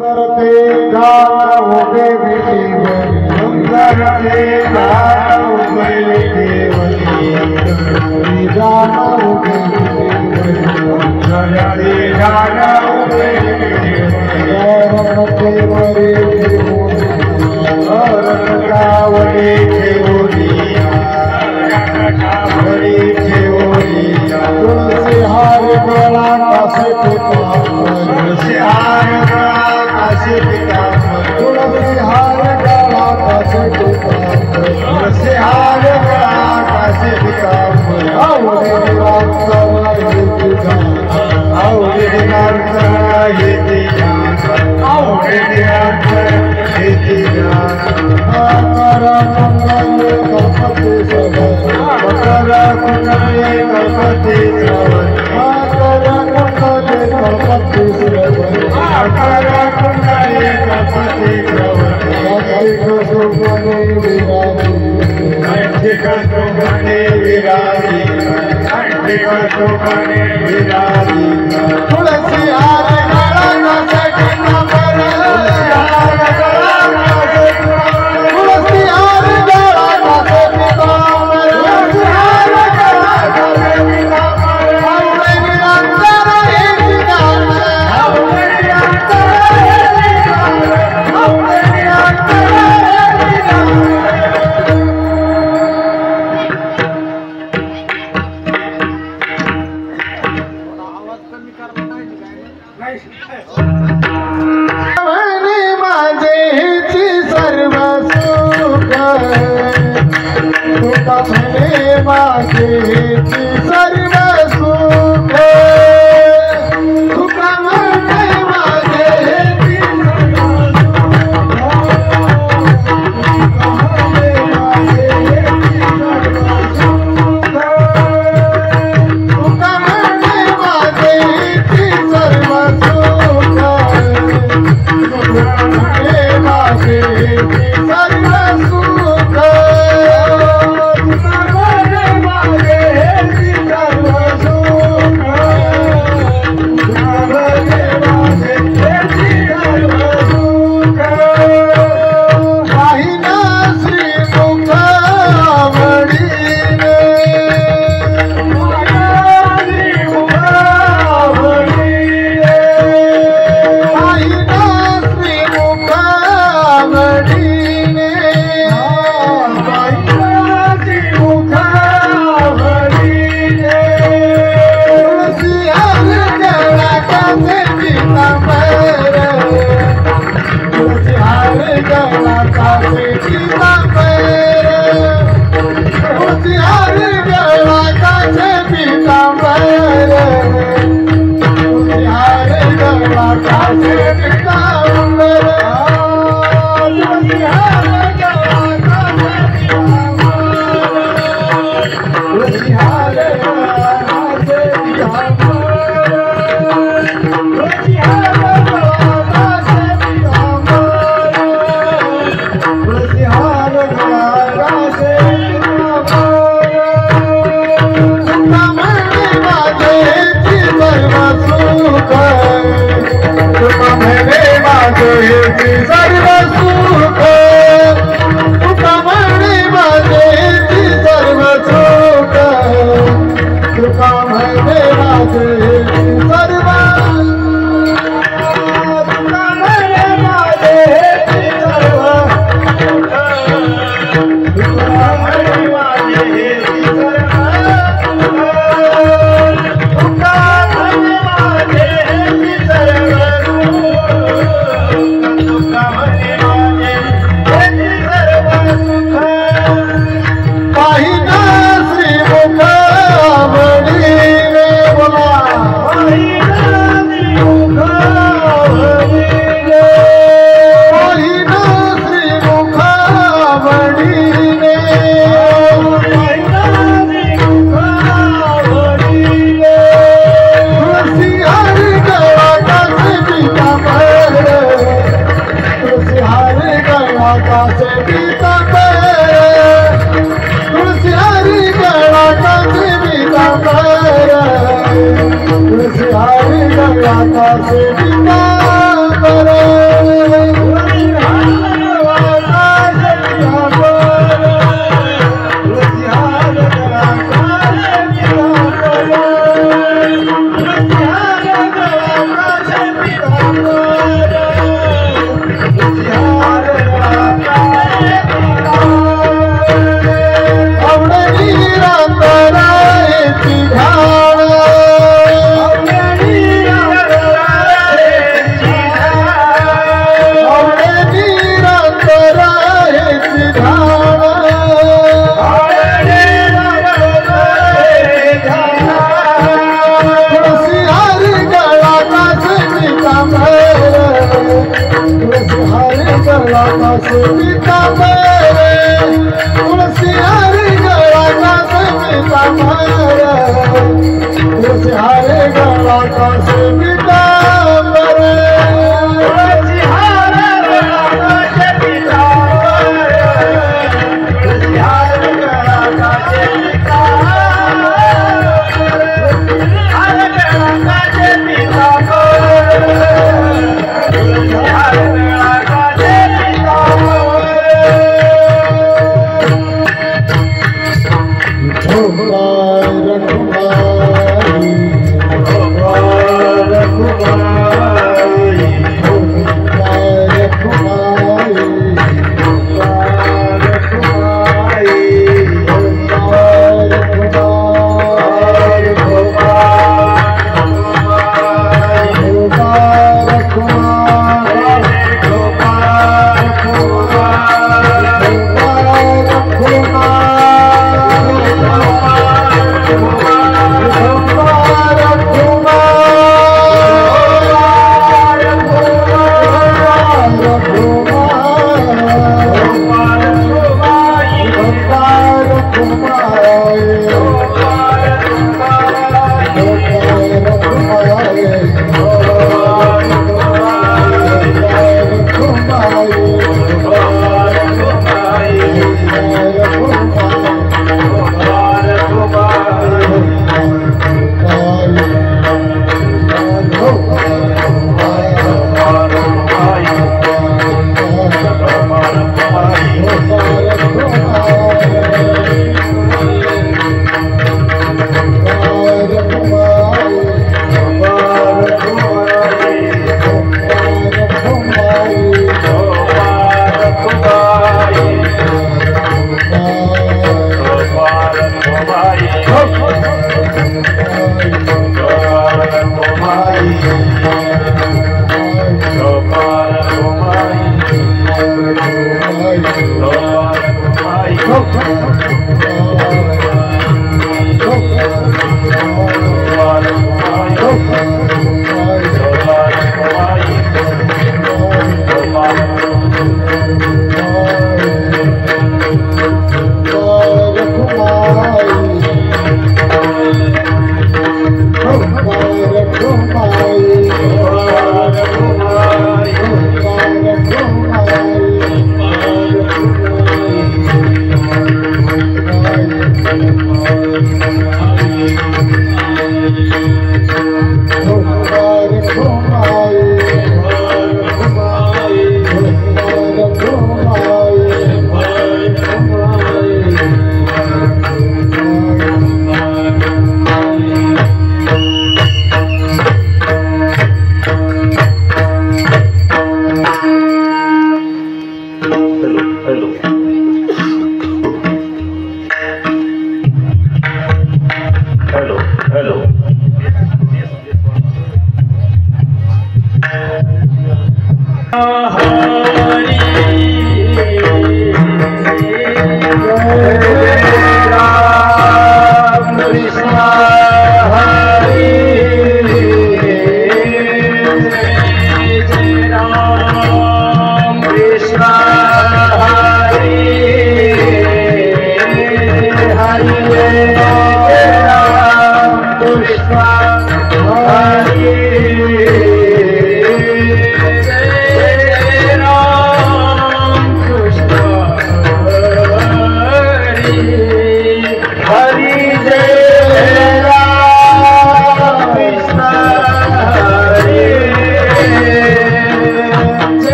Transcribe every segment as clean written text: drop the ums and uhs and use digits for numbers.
करते जाओ देवी करते जाओ देवी जाओ देवी जाओ तुलसी हार गला कासे तुलसी हार गला कासे तुलसी हार गला कासे आवडे तुलसी हार तुम मेरे कासे पीतांबर तुलसी हरे गला कासे पीतांबर तुलसी हरे गला कासे पीतांबर तुलसी हरे गला कासे पीतांबर तुलसी हरे गला कासे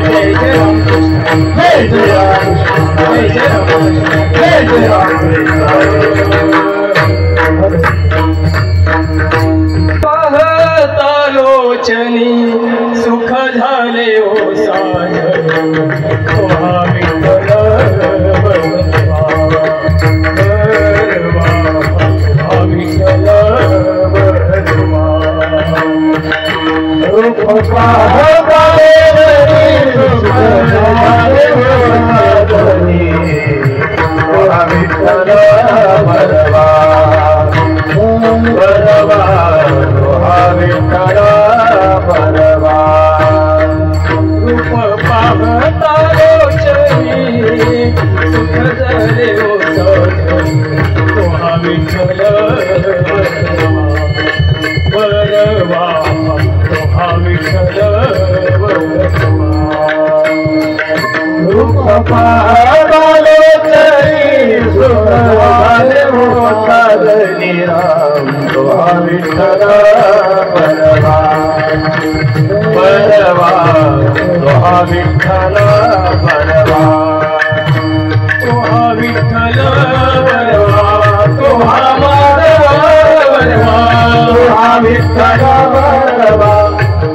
जय जय राम कृष्ण जय जय राम जय जय राम जय जय राम पाहतालोचनी सुख झाले ओ साजन तोहा विठ्ठल बरवा विठ्ठल बरवा रूप पाहतालोचनी सुख झाले ओ साजन तोहा विठ्ठल बरवा बरवा विठ्ठल बरवा रूप पाहतालोचनी सुख झाले ओ साजन तोहा विठ्ठल बरवा तोहा विठ्ठल बरवा रूप पाहतालोचनी सुख झाले ओ साजनी राम तोहा विठ्ठल बरवा बरवा तोहा विठ्ठल बरवा तोहा विठ्ठल बरवा तोहा माधव बरवा तोहा विठ्ठल बरवा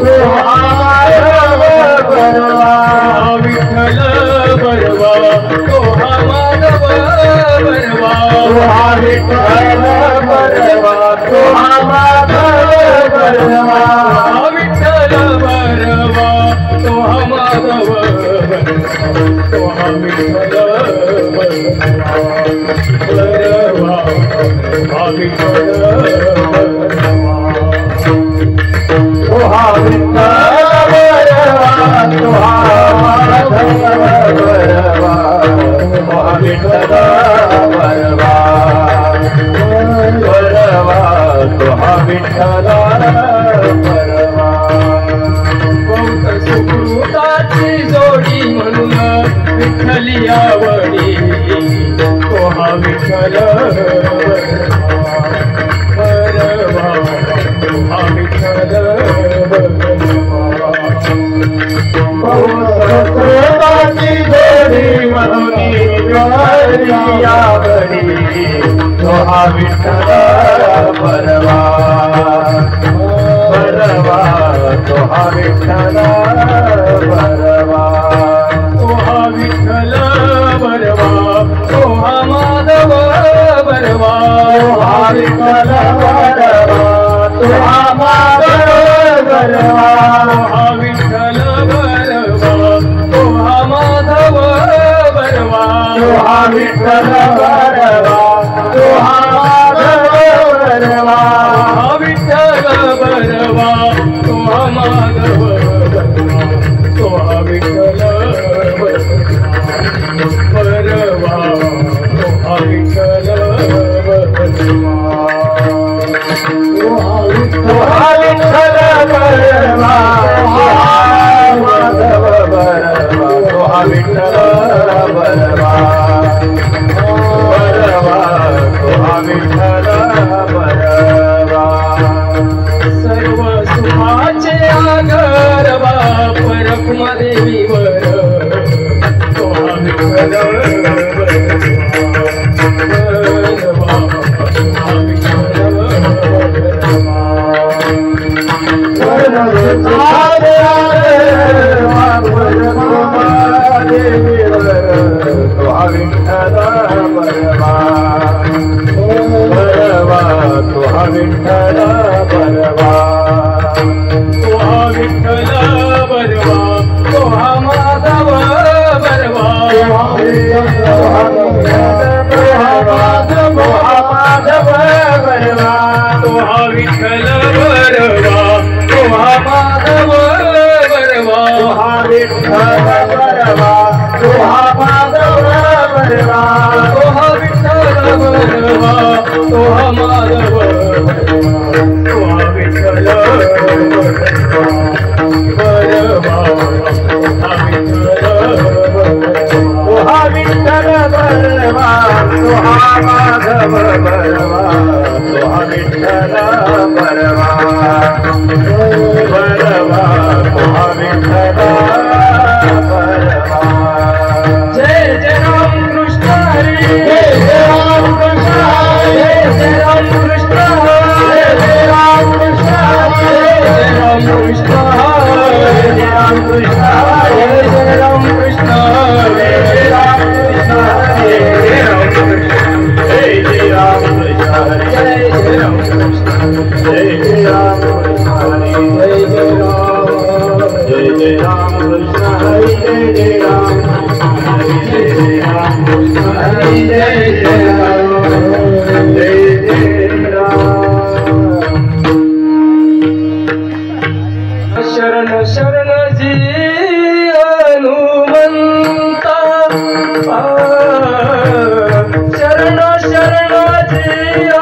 तोहा माधव बरवा विठ्ठल बरवा तोहा माधव बरवा तोहा विठ्ठल बरवा तोहा माधव बरवा विठ्ठल बरवा तोहा माधव तोहा विठ्ठल बरवा विठ्ठल बरवा तोहा विठ्ठल बरवा तोहा माधव बरवा तोहा विठ्ठल बरवा बरवा तोहा विठ्ठल बरवा बहुत सुकृताची जोडी म्हणून विठ्ठली आवडी तोहा विठ्ठल बरवा तोहा विठ्ठल बरवा बहुत सुकृताची जोडी म्हणून विठ्ठली आवडी तोहा विठ्ठल बरवा बरवा तोहा विठ्ठल बरवा तोहा विठ्ठल बरवा तोहा माधव बरवा तोहा विठ्ठल बरवा तोहा माधव बरवा तोहा विठ्ठल बरवा तोहा माधव बरवा तोहा विठ्ठल बरवा तोहा माधव बरवा विठ्ठल बरवा तोहा माधव बरवा तोहा विठ्ठल बरवा तोहा विठ्ठल बरवा तोहा विठ्ठल बरवा तोहा माधव बरवा तोहा विठ्ठल बरवा बरवा तोहा विठ्ठल बरवा सर्व सुखाचे आगर बाप रखुमादेवीवर तोहा विठ्ठल बरवा तोहा विठ्ठल बरवा सर्व सुखाचे आगर बाप रखुमादेवीवर तोहा विठ्ठल बरवा बरवा तोहा विठ्ठल बरवा तोहा विठ्ठल बरवा तोहा माधव बरवा तोहा माधव बरवा तोहा विठ्ठल बरवा तोहा माधव बरवा तोहा विठ्ठल बरवा तोहा माधव बरवा तोहा विठ्ठल बरवा तोहा माधव बरवा जय राम कृष्ण हरि जय राम हरि जय राम कृष्ण हरि जय राम जय राम। शरण शरण जी हनुमंता शरण शरण जी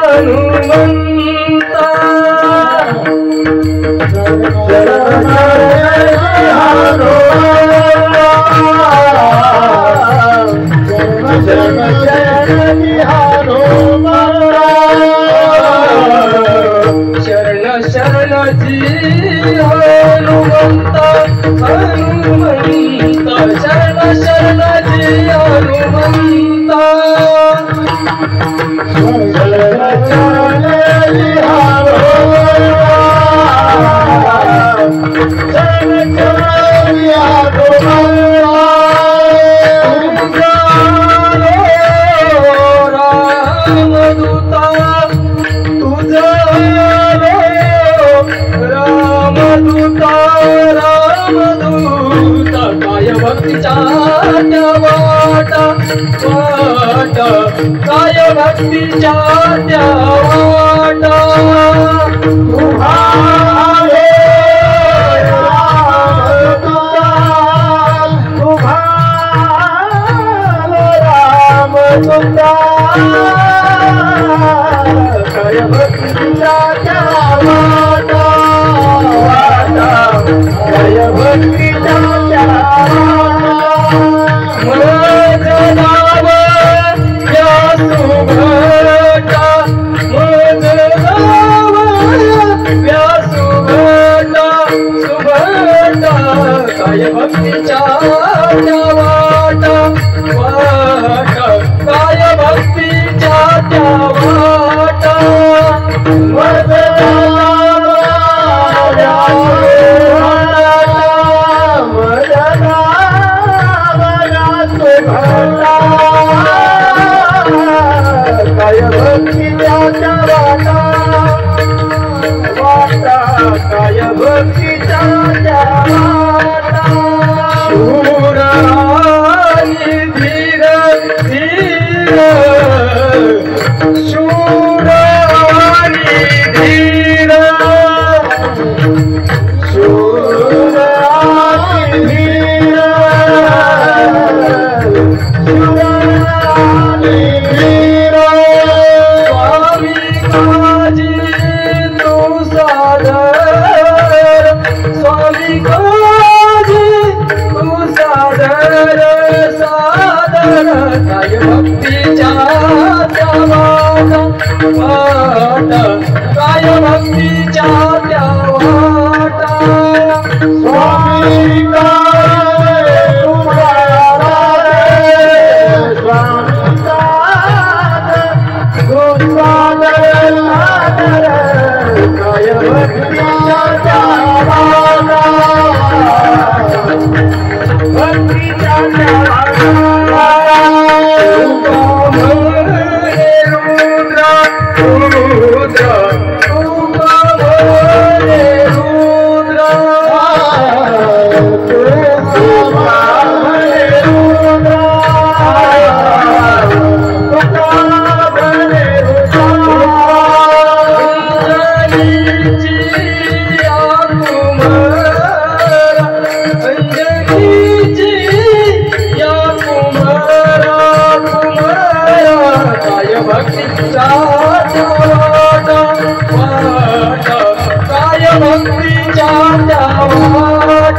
हनुमंता शरण शरण जी हनुमंता हनुमंता शरण शरण जी हनुमंता शरण शरण जी भक्तीच्या त्या वाटा वाटा काय भक्तीच्या त्या वाटा तुम्हारे राम तुमरा काय भक्तीच्या त्या वाटा वाटा काय भक्तीच्या काय भक्तीच्या त्या वाटा वाटा काय भक्तीच्या त्या वाटा काय भक्तीच्या त्या वाटा वाटा काय भक्तीच्या त्या वाटा शूर आणि धीर धीर शूर आणि धीर शूर आणि धीर शूर आणि धीर स्वामी काजी तू सादर स्वामी काजी तू सादर सादर काय भक्तीच्या त्या वाटा वाटा काय भक्तीच्या त्या वाटा स्वामी भक्तीच्या त्या वाटा वाटा काय भक्तीच्या त्या वाटा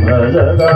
Bhajada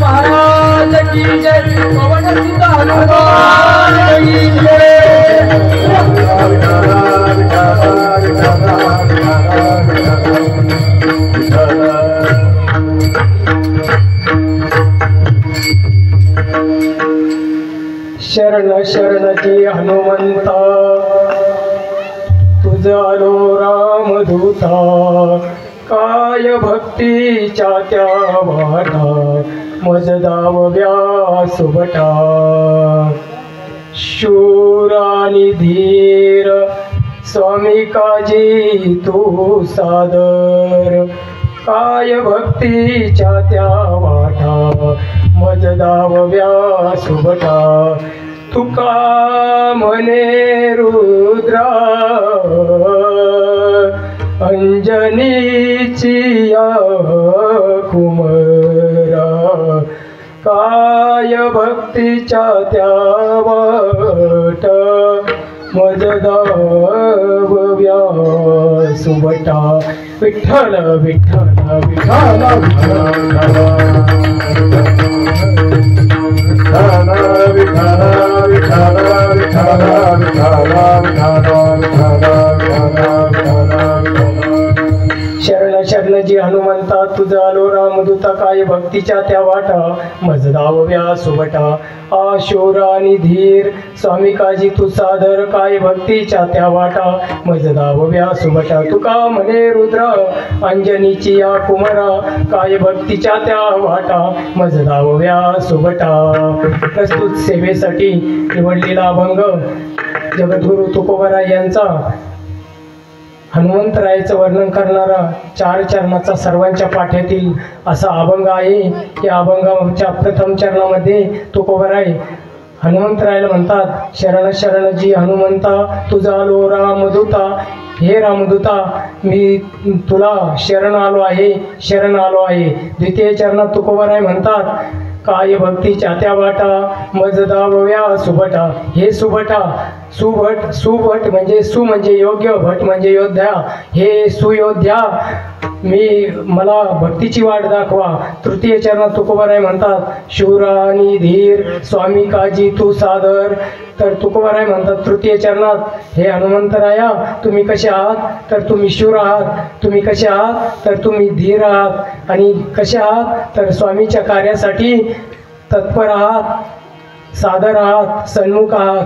महाराज शरण शरणजी हनुमंता तुझा आलो रामदूता काय भक्तीच्या त्या वाटा मज दावव्या सुबटा शूर आणि धीर स्वामी काजी तू सादर काय भक्तीच्या त्या वाटा मज दावव्या सुबटा तुका म्हणे रुद्रा अंजनीची या कुमरा काय भक्तीच्या त्या वाट मज दावव्या सुबटा विठ्ठल विठ्ठल विठ्ठल शरण शरणजी हनुमंता तुझा आलो रामदूता काय भक्तीच्या त्या वाटा मज दावव्या सुबटा आशोर आणि धीर स्वामी काजी तू सादर काय भक्तीच्या त्या वाटा मज दावव्या सुबटा तुका म्हणे रुद्र अंजनीची या कुमरा काय भक्तीच्या त्या वाटा मज दावव्या सुबटा प्रस्तुत सेवेसाठी निवडलेला अभंग जगद्गुरु तुकोबराय यांचा हनुमंतरायाचं वर्णन करणारा 4 चरणाचा सर्वांच्या पाठ्यातील असा अभंग आहे. या अभंगाच्या प्रथम चरणामध्ये तुकोबराय हनुमंतरायाला म्हणतात, शरण शरणजी हनुमंता तुझा आलो रामदूता. हे रामदूता मी तुला शरण आलो आहे, शरण आलो आहे. द्वितीय चरणात तुकोबराय म्हणतात, काय भक्तीच्या त्या वाटा मज दावव्या सुभटा. हे सुभटा सुभट सुभट म्हणजे सु म्हणजे योग्य, भट म्हणजे योद्धा. हे सुयोद्धा मला भक्तीची वाट दाखवा. तृतीय चरणात तुकोबराय म्हणतात, शूर आणि धीर स्वामी काजी तू सादर. तर तुकोबराय म्हणतात तृतीय चरणात, हे हनुमंतराया तुम्ही कसे आहात, तर तुम्ही शूर आहात. तुम्ही कसे आहात, तर तुम्ही धीर आहात. आणि कसे आहात, तर स्वामीच्या कार्यासाठी तत्पर आहात, सादर आहात, सन्मुख आहात.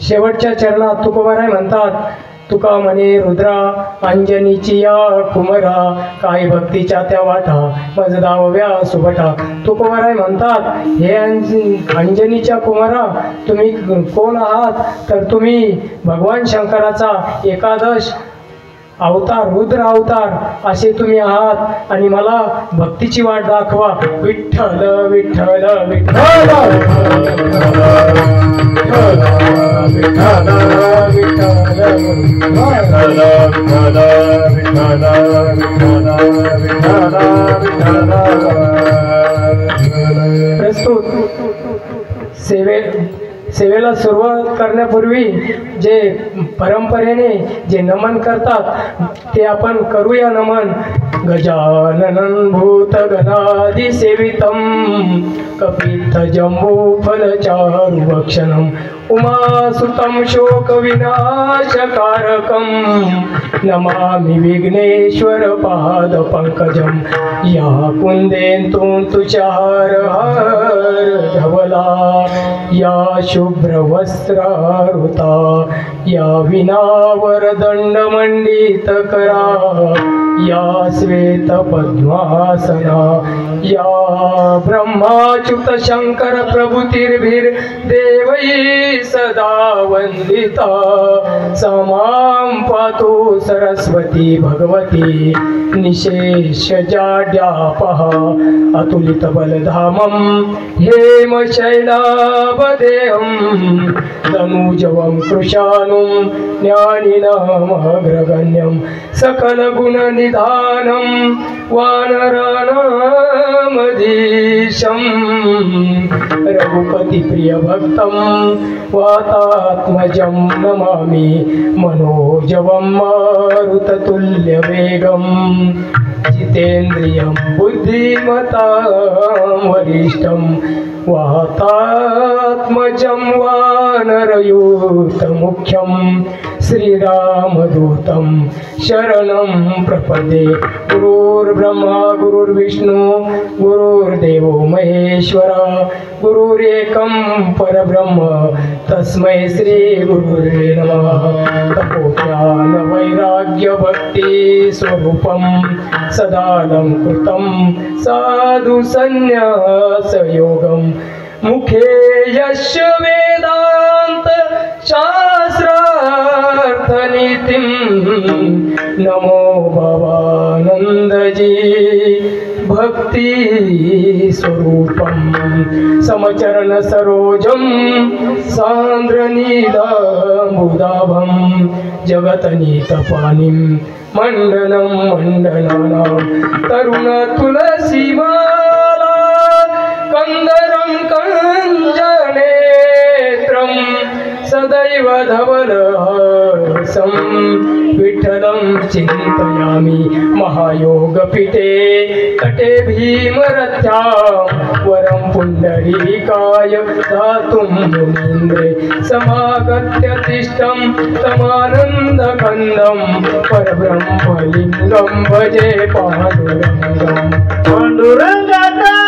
शेवटच्या चरणात तुकोबराय म्हणतात, तुका म्हणे रुद्रा अंजनीची या कुमरा काय भक्तीच्या त्या वाटा मज दावव्या सुभटा. तुकोबराय म्हणतात, हे अंजनीच्या कुमारा तुम्ही कोण आहात, तर तुम्ही भगवान शंकराचा एकादश अवतार, रुद्र अवतार असे तुम्ही आहात. आणि मला भक्तीची वाट दाखवा. विठ्ठल विठ्ठल विठ्ठल प्रस्तुत सेवेला सुरुवात करण्यापूर्वी जे परंपरेने जे नमन करतात ते आपण करूया नमन. गजाननं भूतगणादि सेवितं कपित्थ जम्बू फलचारुभक्षणं उमासुतं शोकविनाशकारकं नमामि विघ्नेश्वर पादपङ्कजं. या कुन्देन्दुं तुषारहार धवला या शुभ्रवस्त्रारुता या विनावरदण्डमण्डितकरा या श्वेतपद्मासना या ब्रह्माच्युत शंकर प्रभुतिर्भिर्देवै सदा वन्दिता. समां पातु सरस्वती भगवती निशेषजाड्यापः अतुलितबलधामं हेमशैलावदेहं तनूजवं कृशानुं ज्ञानिनामग्रगण्यं सकलगुणनिधानं वानराणामधीशं रघुपतिप्रियभक्तं वातात्मजं नमामि मनोजवं मारुततुल्यवेगं जितेन्द्रियं बुद्धिमतां वरिष्ठं वातात्मजं वानरयूतमुख्यं श्रीरामदूतं शरणं प्रपदे. गुरु गुरुर्ब्रह्मा गुरुर्विष्णू गुरुर्देवो महेश्वरा गुरुरेकं परब्रह्म तस्मै श्री गुरुर्वे नमः। तपोज्ञान वैराग्य भक्ति स्वरूपं सदालंकृतं साधु संन्यास योगं मुखे यस्य वेदांत शास्त्रार्थनीतिं नमो भवानंदजी भक्ति स्वरूपं समचरण सरोजं सांद्रनीलाम्बुदाभं जगतनीतपानिं मंडनं मंडनानां तरुण तुलसीमाला कंदरं कंजनेत्रं सदैव धवलहासं विठ्ठलं चिन्तयामि महायोगपीठे तटे भीमरथ्यां वरं पुण्डरीकाय दातुं मुनीन्द्रे समागत्य तिष्ठं तमानन्दकन्दं परब्रह्मलिङ्गं भजे पाण्डुरङ्गं पाण्डुरङ्गदारु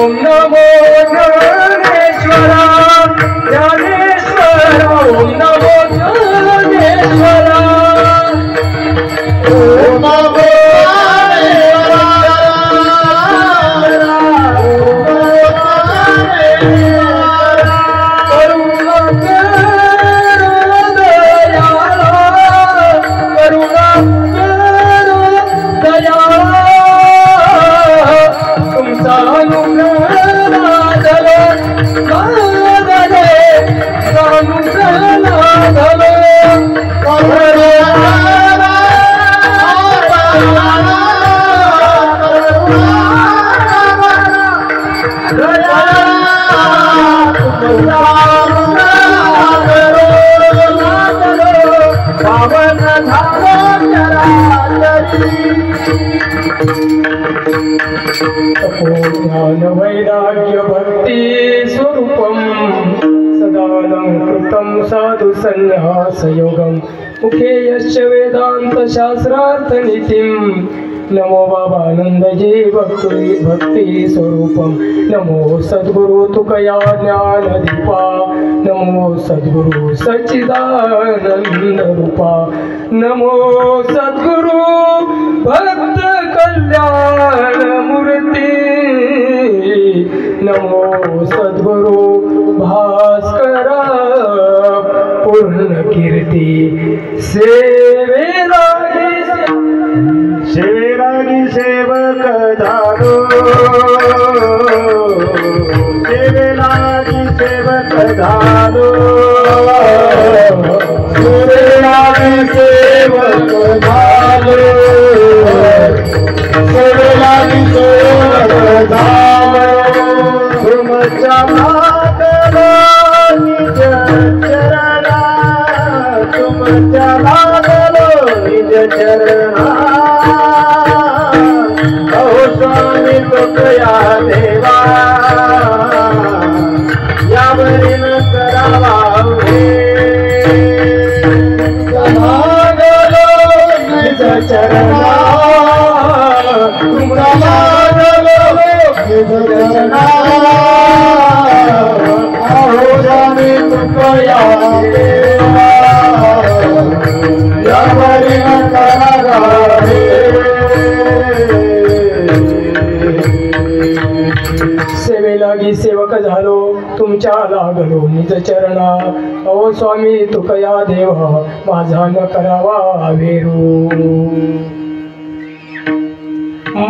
ओम नमो ज्ञानेश्वरा ज्ञानेश्वरा ओम नमो ज्ञानेश्वरा ओम नमो ज्ञान वैराग्य भक्ति स्वरूपं सदालंकृतं साधु संन्यास योगं मुखे यस्य वेदांत शास्त्रार्थनीतिं नमो बाबानंदजी भक्ति स्वरूपं नमो सद्गुरु तुकया ज्ञानदीपा नमो सद्गुरु सच्चिदानंद रूपा नमो सद्गुरु भक्त कल्याण मूर्ति नमो सद्गुरु भास्करा पूर्ण कीर्ती सेवेरागी सेवक धारो सेवेलागी सेवक धारो सेवेलागी सेवक धारो सेवेलागी सेवक धारो तुमच्या भागलो निज चरणा तुमच्या भागलो निज चरणा स्वामी तुकया देवा यावरील करावा मागलो निज चरणा तुमचा मागलो निज चरणा चरणा ओ स्वामी तुकया देव माझा न करावा वेरू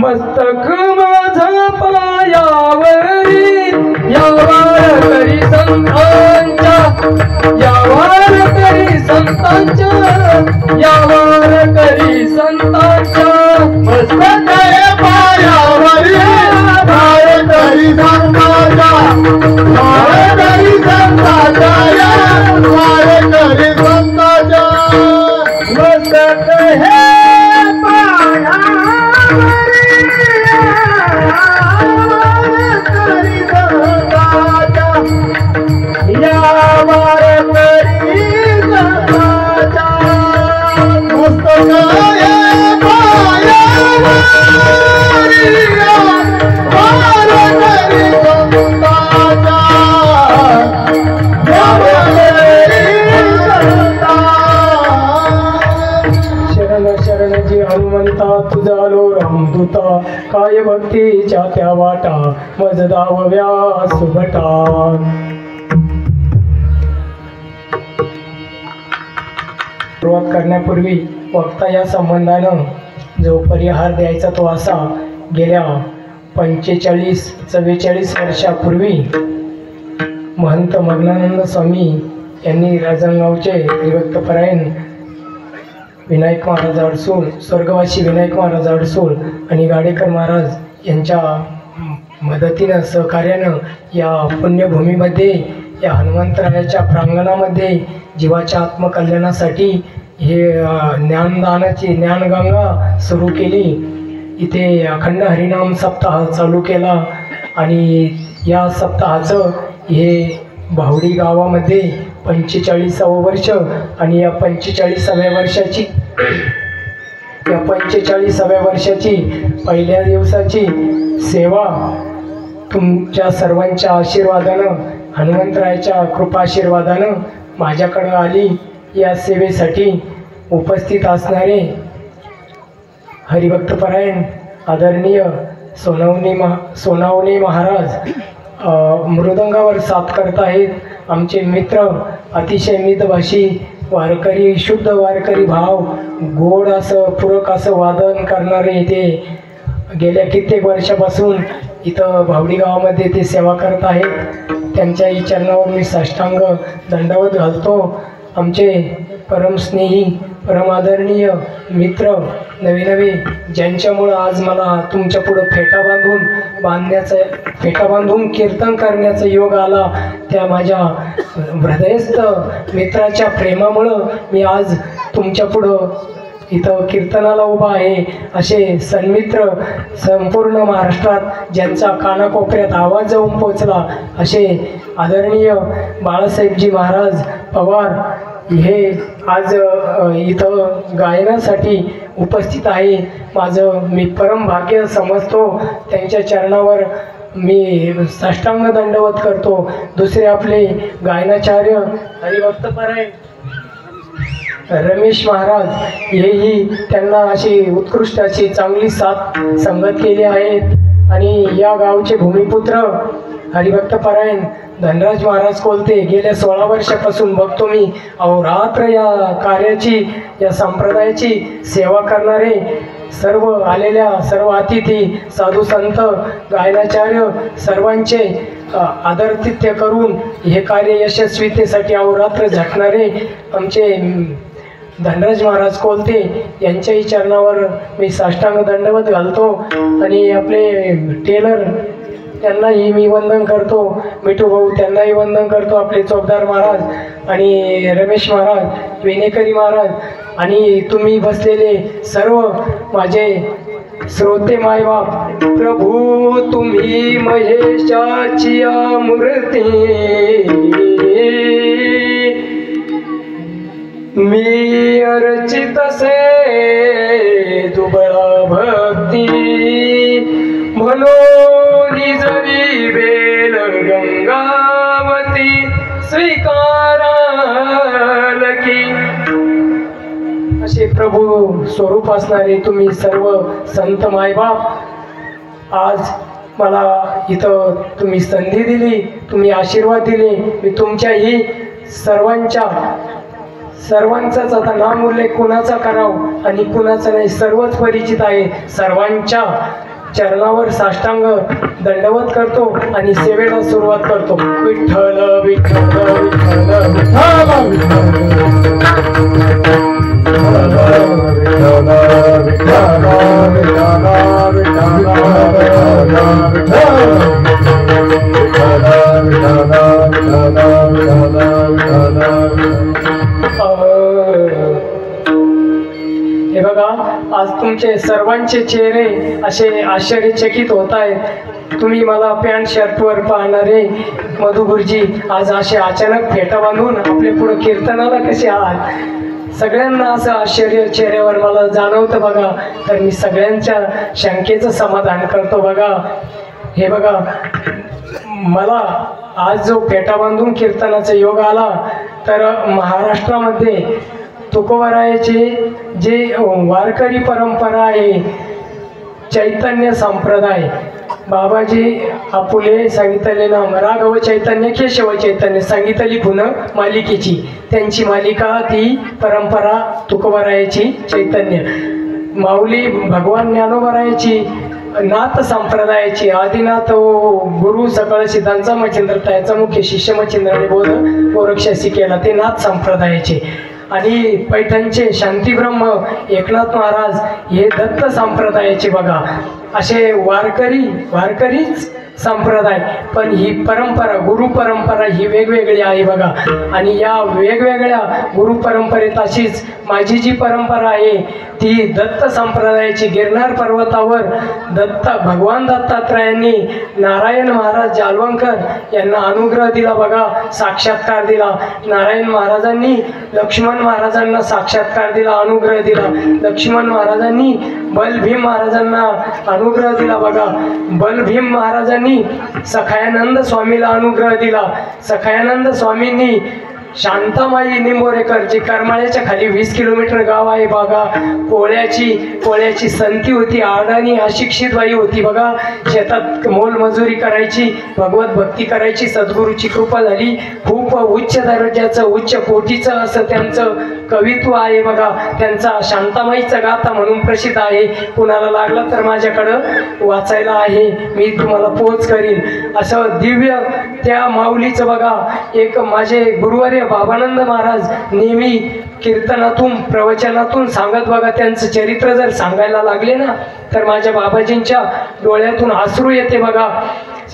मस्तक माझा पायावरी यावार करी संतांच्या यावार करी संतांच्या यावार करी संतांच्या मस्तक पायावरी यावार करी संतांच्या यावार करी संतांच्या यावार करी संतांच्या मस्तक हे हनुमंता तुझा लो रामदूता काय भक्तीच्या त्या वाटा मज दावव्या सुभटा सुरुवात करण्यापूर्वी वक्ता या संबंधानं जो परिहार द्यायचा तो असा गेल्या 45-44 वर्षापूर्वी महंत मग्नानंद स्वामी यांनी राजनगावचे हरिभक्तपरायण विनायक महाराज अडसूळ स्वर्गवासी विनायक महाराज अडसूळ आणि गाडेकर महाराज यांच्या मदतीनं सहकार्यानं या पुण्यभूमीमध्ये या हनुमंतरायाच्या प्रांगणामध्ये जीवाच्या आत्मकल्याणासाठी हे ज्ञानदानाची ज्ञानगंगा सुरू केली. इथे अखंड हरिनाम सप्ताह चालू केला आणि या सप्ताहाचं हे भावडी गावामध्ये 45वं वर्ष आणि या 45व्या वर्षाची पहिल्या दिवसाची सेवा तुमच्या सर्वांच्या आशीर्वादानं हनुमंतरायाच्या कृपाशीर्वादानं माझ्याकडं आली. या सेवेसाठी उपस्थित असणारे हरिभक्तपरायण आदरणीय सोनावणे महाराज मृदंगावर साथ करत आहेत. आमचे मित्र अतिशय मितभाषी वारकरी शुद्ध वारकरी भाव गोड असं पूरक असं वादन करणारे इथे गेल्या कित्येक वर्षापासून इथं भावडी गावामध्ये ते सेवा करत आहेत. त्यांच्याही चरणावर मी साष्टांग दंडवत घालतो. आमचे परमस्नेही परमादरणीय मित्र नवे ज्यांच्यामुळं आज मला तुमच्या पुढं फेटा बांधून कीर्तन करण्याचा योग आला त्या माझ्या हृदयस्थ मित्राच्या प्रेमामुळं मी आज तुमच्या पुढं इथं कीर्तनाला उभा आहे. असे सन्मित्र संपूर्ण महाराष्ट्रात ज्यांचा कानाकोपऱ्यात आवाज जाऊन पोचला असे आदरणीय बाळासाहेबजी महाराज पवार हे आज इथं गायनासाठी उपस्थित आहे. मी परम भाग्य समजतो. त्यांच्या चरणावर मी साष्टांग दंडवत करतो. दुसरे आपले गायनाचार्य हरिभक्तपरायण रमेश महाराज हेही त्यांना अशी उत्कृष्ट अशी चांगली साथ संगत केली आहेत आणि या गावचे भूमिपुत्र हरिभक्तपरायण धनराज महाराज कोलते गेल्या 16 वर्षापासून बघतो मी अहोरात्र या कार्याची या संप्रदायाची सेवा करणारे सर्व आलेल्या सर्व अतिथी साधू संत गायनाचार्य सर्वांचे आदरातिथ्य करून हे कार्य यशस्वीतेसाठी अहोरात्र झटणारे आमचे धनराज महाराज कोलते यांच्याही चरणावर मी साष्टांग दंडवत घालतो आणि आपले टेलर त्यांनाही मी वंदन करतो. मिठू भाऊ त्यांनाही वंदन करतो. आपले चौकदार महाराज आणि रमेश महाराज विनेकरी महाराज आणि तुम्ही बसलेले सर्व माझे श्रोते मायबाप. प्रभू तुम्ही महेशाची मूर्ती मी अर्चित से दुबळा भक्ती म्हणून जरी बेल गंगावती स्वीकाराल की असे प्रभू स्वरूप असणारे तुम्ही सर्व संत मायबाप आज मला इथं तुम्ही संधी दिली, तुम्ही आशीर्वाद दिले. मी तुमच्याही सर्वांचाच आता नाम उल्लेख कुणाचा करावं आणि कुणाचा नाही, सर्वच परिचित आहे. सर्वांच्या चरणावर साष्टांग दंडवत करतो आणि सेवेला सुरुवात करतो. विठ्ठल विठ्ठल विठ्ठल हे बघा, आज तुमचे सर्वांचे चेहरे असे आश्चर्यचकित होत आहेत. तुम्ही मला पॅन्ट शर्टवर पाहणारे मधु गुरुजी आज असे अचानक फेटा बांधून आपल्या पुढे कीर्तनाला कसे आहात, सगळ्यांना असं आश्चर्य चेहऱ्यावर मला जाणवतं बघा. तर मी सगळ्यांच्या शंकेचं समाधान करतो बघा. हे बघा, मला आज जो फेटा बांधून कीर्तनाचा योग आला, तर महाराष्ट्रामध्ये तुकोबारायाची जे वारकरी परंपरा आहे, चैतन्य संप्रदाय, बाबाजी आपुले सांगितले नाम राघव चैतन्य केशव चैतन्य सांगितली पुन्हा मालिकेची, त्यांची मालिका ती परंपरा तुकोबारायाची चैतन्य, माऊली भगवान ज्ञानोबारायाची नाथ संप्रदायाची, आदिनाथ गुरु सकळ सिद्धांचा मच्छिंद्र त्याचा मुख्य शिष्य मच्छिंद्राने बोध गोरक्षासी केला, ते नाथ संप्रदायाचे. आणि पैठणचे शांतीब्रह्म एकनाथ महाराज हे दत्त संप्रदायाचे बघा. असे वारकरीच संप्रदाय, पण ही परंपरा गुरु परंपरा ही वेगवेगळी आहे बघा. आणि या वेगवेगळ्या गुरु परंपरेत अशीच माझी जी परंपरा आहे ती दत्त संप्रदायाची. गिरनार पर्वतावर भगवान दत्तात्रयांनी नारायण महाराज जालवंकर यांना अनुग्रह दिला बघा, साक्षात्कार दिला. नारायण महाराजांनी लक्ष्मण महाराजांना साक्षात्कार दिला, अनुग्रह दिला. लक्ष्मण महाराजांनी बलभीम महाराजांना अनुग्रह दिला बघा. बलभीम महाराजांनी सखायानंद स्वामीला अनुग्रह दिला. सखायानंद स्वामींनी शांतामाई निंबोरेकर, जे करमाळ्याच्या खाली 20 किलोमीटर गाव आहे बघा, कोळ्याची संती होती, अडाणी अशिक्षित बाई होती बघा, शेतात मोलमजुरी करायची, भगवत भक्ती करायची, सद्गुरूची कृपा झाली. खूप उच्च दर्जाचं उच्च कोटीचं असं त्यांचं कवित्व आहे बघा. त्यांचा शांतामाईचा गाथा म्हणून प्रसिद्ध आहे. कुणाला लागला तर माझ्याकडं वाचायला आहे, मी तुम्हाला पोच करीन. असं दिव्य त्या माऊलीचं बघा. एक माझे गुरुवर्य बाबानंद महाराज नेहमी कीर्तनातून प्रवचनातून सांगत बघा. त्यांचं चरित्र जर सांगायला लागले ना तर माझ्या बाबाजींच्या डोळ्यातून अश्रू येते बघा.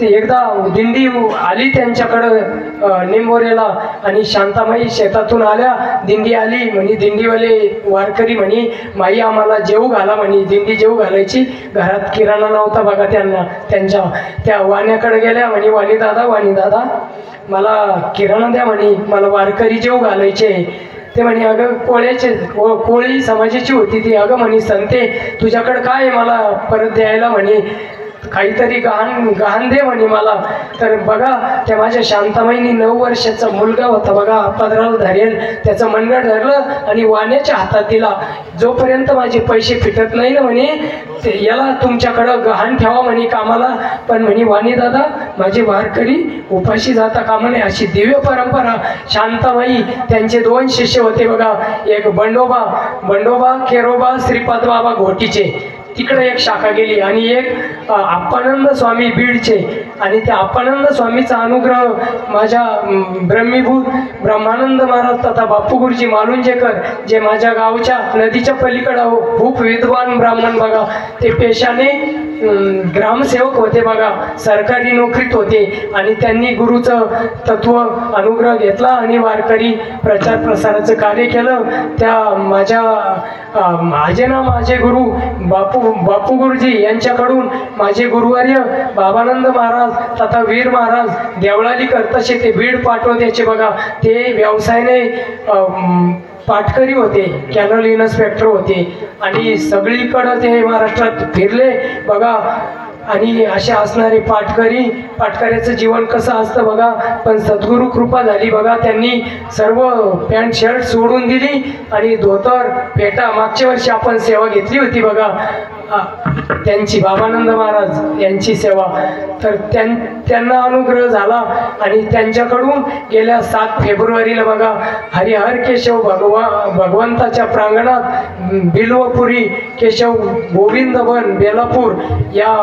एकदा दिंडी आली त्यांच्याकडं निंबोरेला आणि शांतामाई शेतातून आल्या, दिंडी आली म्हणे, दिंडीवाले वारकरी म्हणे माई आम्हाला जेवू घाला म्हणे. दिंडी जेवू घालायची, घरात किराणा नव्हता बघा त्यांना. त्या वाण्याकडे गेल्या म्हणे, वाणी दादा मला किराणा द्या म्हणे, मला वारकरी जेवू घालायचे. ते म्हणे अगं कोळी समाजाची होती ती. अगं म्हणे संते तुझ्याकडं काय मला परत द्यायला म्हणे, काहीतरी गहाण दे म्हणे मला. तर बघा त्या माझ्या शांतामाईनी 9 वर्षाचा मुलगा होता बघा, पदराला धरेल, त्याचं मनगट धरलं आणि वाण्याच्या हातात दिला. जोपर्यंत माझे पैसे फिटत नाही ना म्हणे याला तुमच्याकडं गहाण ठेवा म्हणे कामाला, पण म्हणे वाणी दादा माझे वारकरी उपाशी जाता कामा नये. अशी दिव्य परंपरा शांतामाई. त्यांचे 2 शिष्य होते बघा, एक बंडोबा केरोबा श्रीपाद बाबा घोटीचे, तिकडे एक शाखा गेली, आणि एक अप्पानंद स्वामी बीडचे. आणि त्या अप्पानंद स्वामीचा अनुग्रह माझ्या ब्रह्मीभूत ब्रह्मानंद महाराज तथा बापू गुरुजी मालुंजेकर, जे माझ्या गावच्या नदीच्या पलीकडं खूप विद्वान ब्राह्मण बघा, ते पेशाने ग्रामसेवक होते बघा, सरकारी नोकरीत होते. आणि त्यांनी गुरुचं तत्व अनुग्रह घेतला आणि वारकरी प्रचार प्रसाराचं कार्य केलं. त्या माझे गुरु बापू गुरुजी यांच्याकडून माझे गुरुवर्य बाबानंद महाराज तथा वीर महाराज देवळालीकर तसे ते बीड पाठवत्याचे बघा. ते व्यवसायाने पाटकरी होते, कॅनल इन्स्पेक्टर होते आणि सगळीकडं ते महाराष्ट्रात फिरले बघा. आणि असे असणारे पाटकऱ्याचं जीवन कसं असतं बघा. पण सद्गुरू कृपा झाली बघा, त्यांनी सर्व पॅन्ट शर्ट सोडून दिली आणि धोतर फेटा. मागच्या वर्षी आपण सेवा घेतली होती बघा त्यांची, बाबानंद महाराज यांची सेवा. तर त्यांना अनुग्रह झाला आणि त्यांच्याकडून गेल्या 7 फेब्रुवारीला बघा हरिहर केशव भगवंताच्या प्रांगणात बिल्वपुरी केशव गोविंद वन बेलापूर या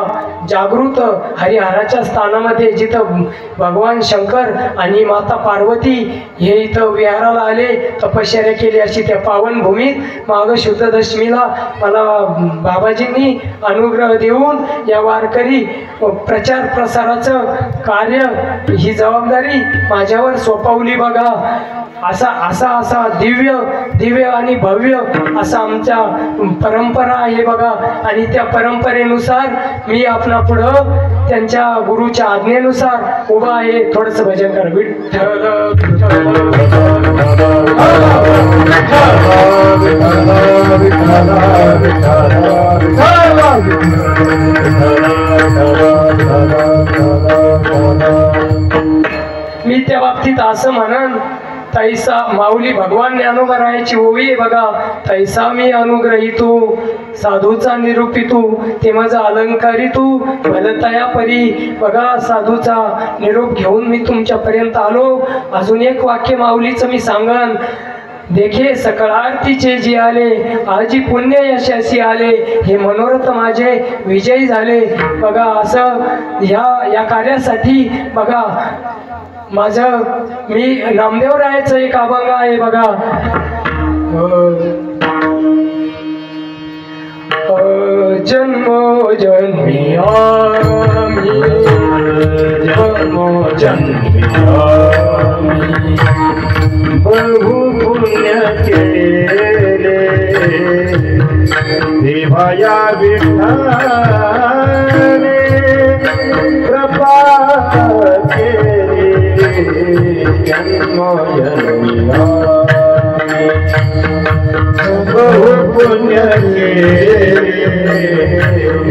जागृत हरिहराच्या स्थानामध्ये जिथं भगवान शंकर आणि माता पार्वती हे इथं विहाराला आले, तपश्चर्या केली अशी त्या पावनभूमीत माघ शुद्ध दशमीला मला बाबाजींनी अनुग्रह देऊन या वारकरी प्रचार प्रसाराचं कार्य ही जबाबदारी माझ्यावर सोपवली बघा. असा दिव्य आणि भव्य असा आमच्या परंपरा आहे बघा. आणि त्या परंपरेनुसार मी आपला पुढं त्यांच्या गुरुच्या आज्ञेनुसार उभा आहे. थोडंसं भजन कर. विठ्ठल मी त्या बाबतीत असं म्हणन, तैसा माऊली भगवान ज्ञानोबरायाची ओवी आहे बघा. तैसा मी अनुग्रहितू साधूचा निरूपितू ते माझा अलंकारितू भलतया परी बघा. साधूचा निरोप घेऊन मी तुमच्यापर्यंत आलो. अजून एक वाक्य माऊलीचं मी सांगन. देखे सकळ आरतीचे जी आले, आजी पुण्य यशाशी आले, हे मनोरथ माझे विजयी झाले बघा. असं या कार्यासाठी बघा माझं मी नामदेवरायाचं एक अभंग आहे बघा. जन्मोजन्मी आम्ही जन्मोजन्मी आम्ही बहु पुण्य केले देवाया विठ्ठले कृपा केली जन्मोजन्मी बहु पुण्य केले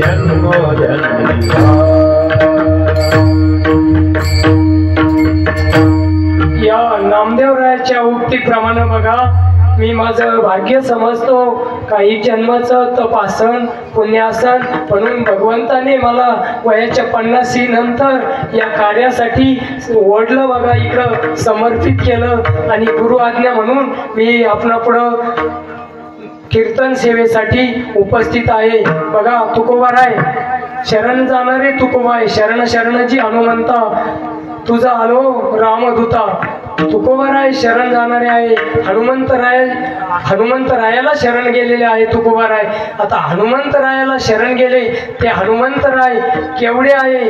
जन्मोजन्मी. या नामदेवरायाच्या उक्तीप्रमाणे बघा मी माझं भाग्य समजतो. काही जन्माचं तपासन पुण्यासन म्हणून भगवंताने मला वयाच्या 50 नंतर या कार्यासाठी ओढलं बघा, इकडं समर्पित केलं. आणि गुरु आज्ञा म्हणून मी आपणा पुढं कीर्तन सेवेसाठी उपस्थित आहे बघा. तुकोबाराय शरण जाणारे तुकोबा आहे. शरण शरणजी हनुमंता तुझा आलो रामदूता. तुकोबाराय शरण जाणारे आहे. हनुमंतरायाला शरण गेलेले आहे तुकोबाराय. आता हनुमंतरायाला शरण गेले ते हनुमंतराय केवढे आहे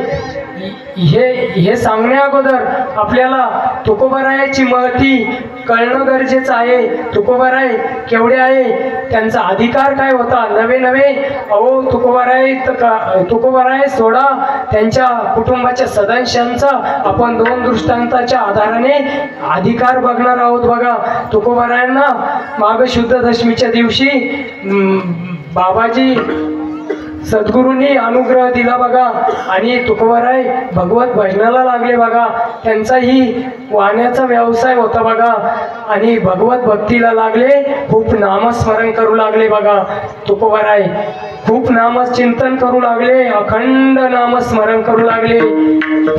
हे सांगण्या अगोदर आपल्याला तुकोबारायाची महती कळणं गरजेचं आहे. तुकोबाराय केवढे आहे, त्यांचा अधिकार काय होता. नवे अहो तुकोबाराय सोडा त्यांच्या कुटुंबाच्या सदस्यांचा आपण 2 दृष्टांताच्या आधाराने अधिकार बघणार आहोत बघा. तुकोबारायांना माघ शुद्ध दशमीच्या दिवशी बाबाजी सद्गुरूंनी अनुग्रह दिला बघा. आणि तुकोबाराय भगवत भजनाला लागले बघा. त्यांचाही वाहण्याचा व्यवसाय होता बघा. आणि भगवत भक्तीला लागले, खूप नामस्मरण करू लागले बघा. तुकोबाराय खूप नामचिंतन करू लागले, अखंड नामस्मरण करू लागले.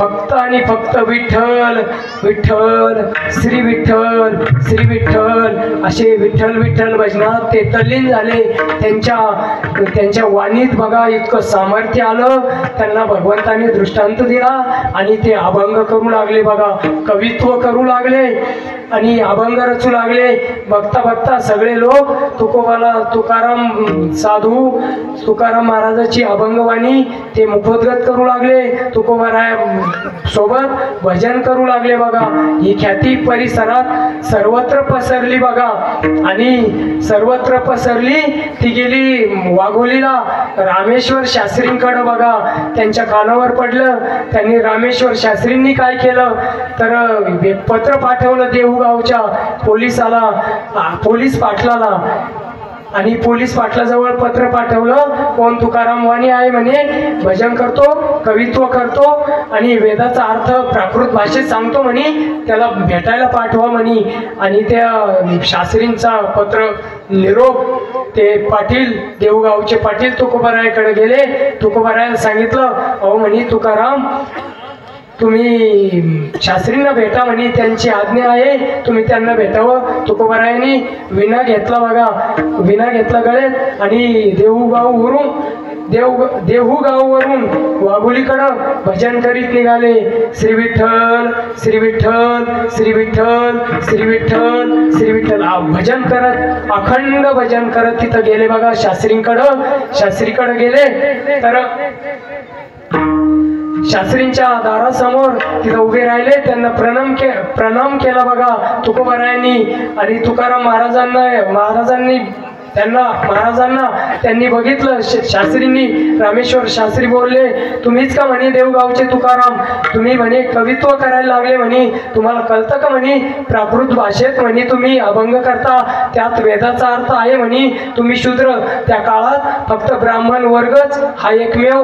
फक्त आणि फक्त विठ्ठल विठ्ठल श्री विठ्ठल श्री विठ्ठल असे विठ्ठल विठ्ठल भजनात ते तल्लीन झाले. त्यांच्या वाणीत बघा इतकं सामर्थ्य आलं. त्यांना भगवंताने दृष्टांत दिला आणि ते अभंग करू लागले बघा. कवित्व करू लागले आणि अभंग रचू लागले. बघता बघता सगळे लोक तुकोबाला तुकाराम साधू तुकाराम महाराजाची अभंगवाणी ते मुखोद्गत करू लागले. तुकोबाराय सोबत भजन करू लागले बघा. ही ख्याती परिसरात सर्वत्र पसरली बघा. आणि सर्वत्र पसरली ती गेली वाघोलीला रामेश्वर शास्त्रींकडे बघा. त्यांच्या कानावर पडलं. त्यांनी रामेश्वर शास्त्रींनी काय केलं तर पत्र पाठवलं देऊगावच्या पोलीस पाटलाला. आणि पोलीस पाटलाजवळ पत्र पाठवलं, कोण तुकाराम वाणी आहे म्हणे, भजन करतो, कवित्व करतो आणि वेदाचा अर्थ प्राकृत भाषेत सांगतो म्हणे, त्याला भेटायला पाठवा म्हणे. आणि त्या शास्त्रींचा पत्र निरोप ते पाटील, देऊगावचे पाटील तुकोबारायाकडे गेले. तुकोबारायाला सांगितलं, अहो म्हणे तुकाराम, तुम्ही शास्त्रींना भेटा म्हणे, त्यांची आज्ञा आहे, तुम्ही त्यांना भेटावं. तुकोबारायांनी विणा घेतला बघा, विणा घेतला गळ्यात आणि देहूगाववरून वाघोलीकडं भजन करीत निघाले. श्री विठ्ठल श्री विठ्ठल श्री विठ्ठल श्री विठ्ठल श्री विठ्ठल भजन करत, अखंड भजन करत तिथं गेले बघा. शास्त्रीकडे गेले तर शास्त्रींच्या दारासमोर तिथं उभे राहिले, त्यांना प्रणाम केला बघा तुकोबारायांनी. आणि तुकाराम महाराजांनी त्यांनी बघितलं. शास्त्रींनी, रामेश्वर शास्त्री बोलले, तुम्हीच का म्हणे देवगावचे तुकाराम, तुम्ही म्हणे कवित्व करायला लागले म्हणे, तुम्हाला कळतं का म्हणे प्राकृत भाषेत म्हणे तुम्ही अभंग करता, त्यात वेदाचा अर्थ आहे म्हणे, तुम्ही शूद्र. त्या काळात फक्त ब्राह्मण वर्गच हा एकमेव,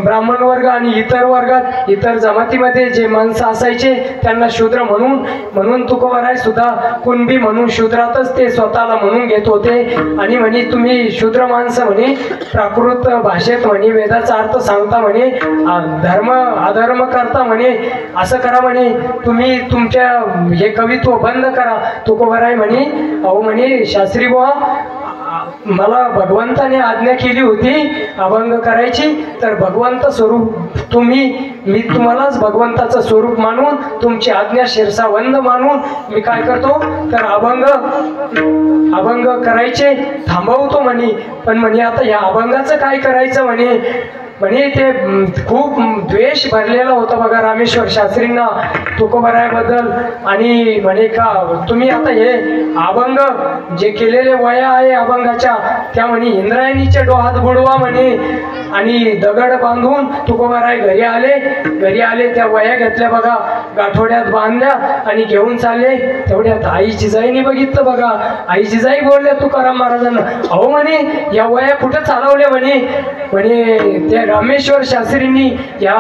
ब्राह्मण वर्ग आणि इतर वर्गात, इतर जमातीमध्ये जे माणसं असायचे त्यांना शूद्र म्हणून तुकोबाराय सुद्धा कुणबी म्हणून शूद्रातच ते स्वतःला म्हणून घेत होते. आणि म्हणे तुम्ही शूद्र माणसं म्हणे प्राकृत भाषेत म्हणे वेदाचा अर्थ सांगता म्हणे, अधर्म करता म्हणे, असं करा म्हणे, तुम्ही तुमच्या हे कवित्व बंद करा. तुकोबाराय म्हणे, अहो म्हणे शास्त्री बुवा, मला भगवंताने आज्ञा केली होती अभंग करायची, तर भगवंत स्वरूप मी तुम्हालाच भगवंताचं स्वरूप मानून, तुमची आज्ञा शिरसावंद मानून मी काय करतो तर अभंग करायचे थांबवतो म्हणे. पण म्हणे आता या अभंगाचं काय करायचं म्हणे ते खूप द्वेष भरलेला होता बघा रामेश्वर शास्त्रींना तुकोबारायाबद्दल. आणि म्हणे का तुम्ही आता हे अभंग जे केलेले वया आहे अभंगाच्या, त्या म्हणे इंद्रायणीच्या डोहात बुडवा म्हणे. आणि दगड बांधून तुकोबाराय घरी आले, त्या वया घेतल्या बघा, गाठोड्यात बांधल्या आणि घेऊन चालले. तेवढ्यात आई जिजाईने बघितलं बघा. आई जिजाई बोलल्या तुकाराम महाराजांना, अहो म्हणे या वया कुठं चालवल्या म्हणे त्या रामेश्वर शास्त्रींनी या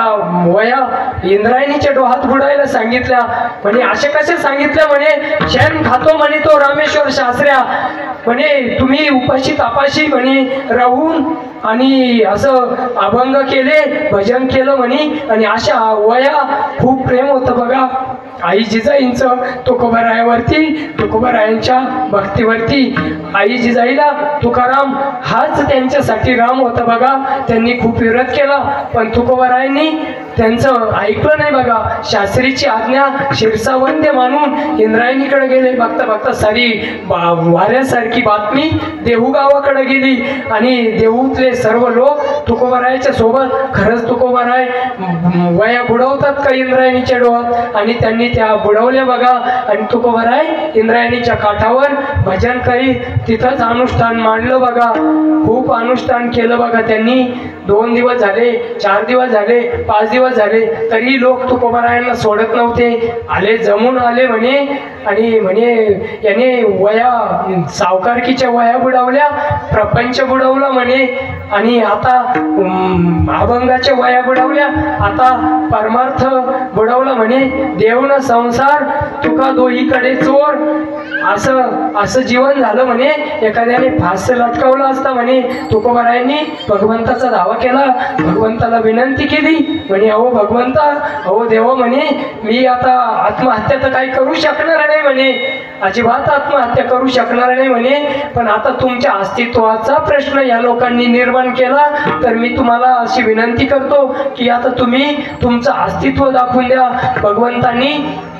वया इंद्रायणीच्या डोहात बुडायला सांगितल्या म्हणे. असे कसे सांगितल्या म्हणे, शेण खातो म्हणे तो रामेश्वर शास्त्र्या म्हणे, तुम्ही उपाशी तापाशी म्हणे राहून आणि असं अभंग केले, भजन केलं म्हणे. आणि अशा वया खूप प्रेम होतं बघा आई जिजाईंचं तुकोबारायावरती, तुकोबारायांच्या भक्तीवरती. आई जिजाईला तुकाराम हाच त्यांच्यासाठी राम होता बघा. त्यांनी खूप विरोध केला पण तुकोबारायांनी त्यांचं ऐकलं नाही बघा. शास्त्रीची आज्ञा शिरसावंद्य मानून इंद्रायणीकडे गेले. बघता सारी वाऱ्यासारखी बातमी देहूगावाकडे गेली आणि देहूतले सर्व लोक तुकोबारायाच्या सोबत, खरंच तुकोबाराय वया बुडवतात का इंद्रायणीच्या डोहात, आणि त्यांनी त्या बुडवल्या बघा. आणि तुकोबाराय इंद्रायणीच्या काठावर भजन करीत तिथंच अनुष्ठान मांडलं बघा. खूप अनुष्ठान केलं बघा त्यांनी. 2 दिवस झाले, 4 दिवस झाले, 5 दिवस झाले, तरी लोक तुकोबारायांना सोडत नव्हते. जमून आले म्हणे आणि म्हणे याने वया सावकारकीच्या वया बुडवल्या, प्रपंच बुडवला म्हणे, आणि आता अभंगाच्या वया बुडवल्या, आता परमार्थ बुडवला म्हणे. देवना संसार तुका दोहीकडे चोर, असं जीवन झालं म्हणे. एखाद्याने फास लटकावला असता म्हणे. तुकोबारायांनी भगवंताचा दावा केला, भगवंताला विनंती केली म्हणे, अहो भगवंता, अहो देवा म्हणे, मी आता आत्महत्या तर काही करू शकणार नाही म्हणे, अजिबात आत्महत्या करू शकणार नाही म्हणे. पण आता तुमच्या अस्तित्वाचा प्रश्न या लोकांनी निर्माण केला, तर मी तुम्हाला अशी विनंती करतो की आता तुम्ही तुमचं अस्तित्व दाखवून द्या. भगवंतांनी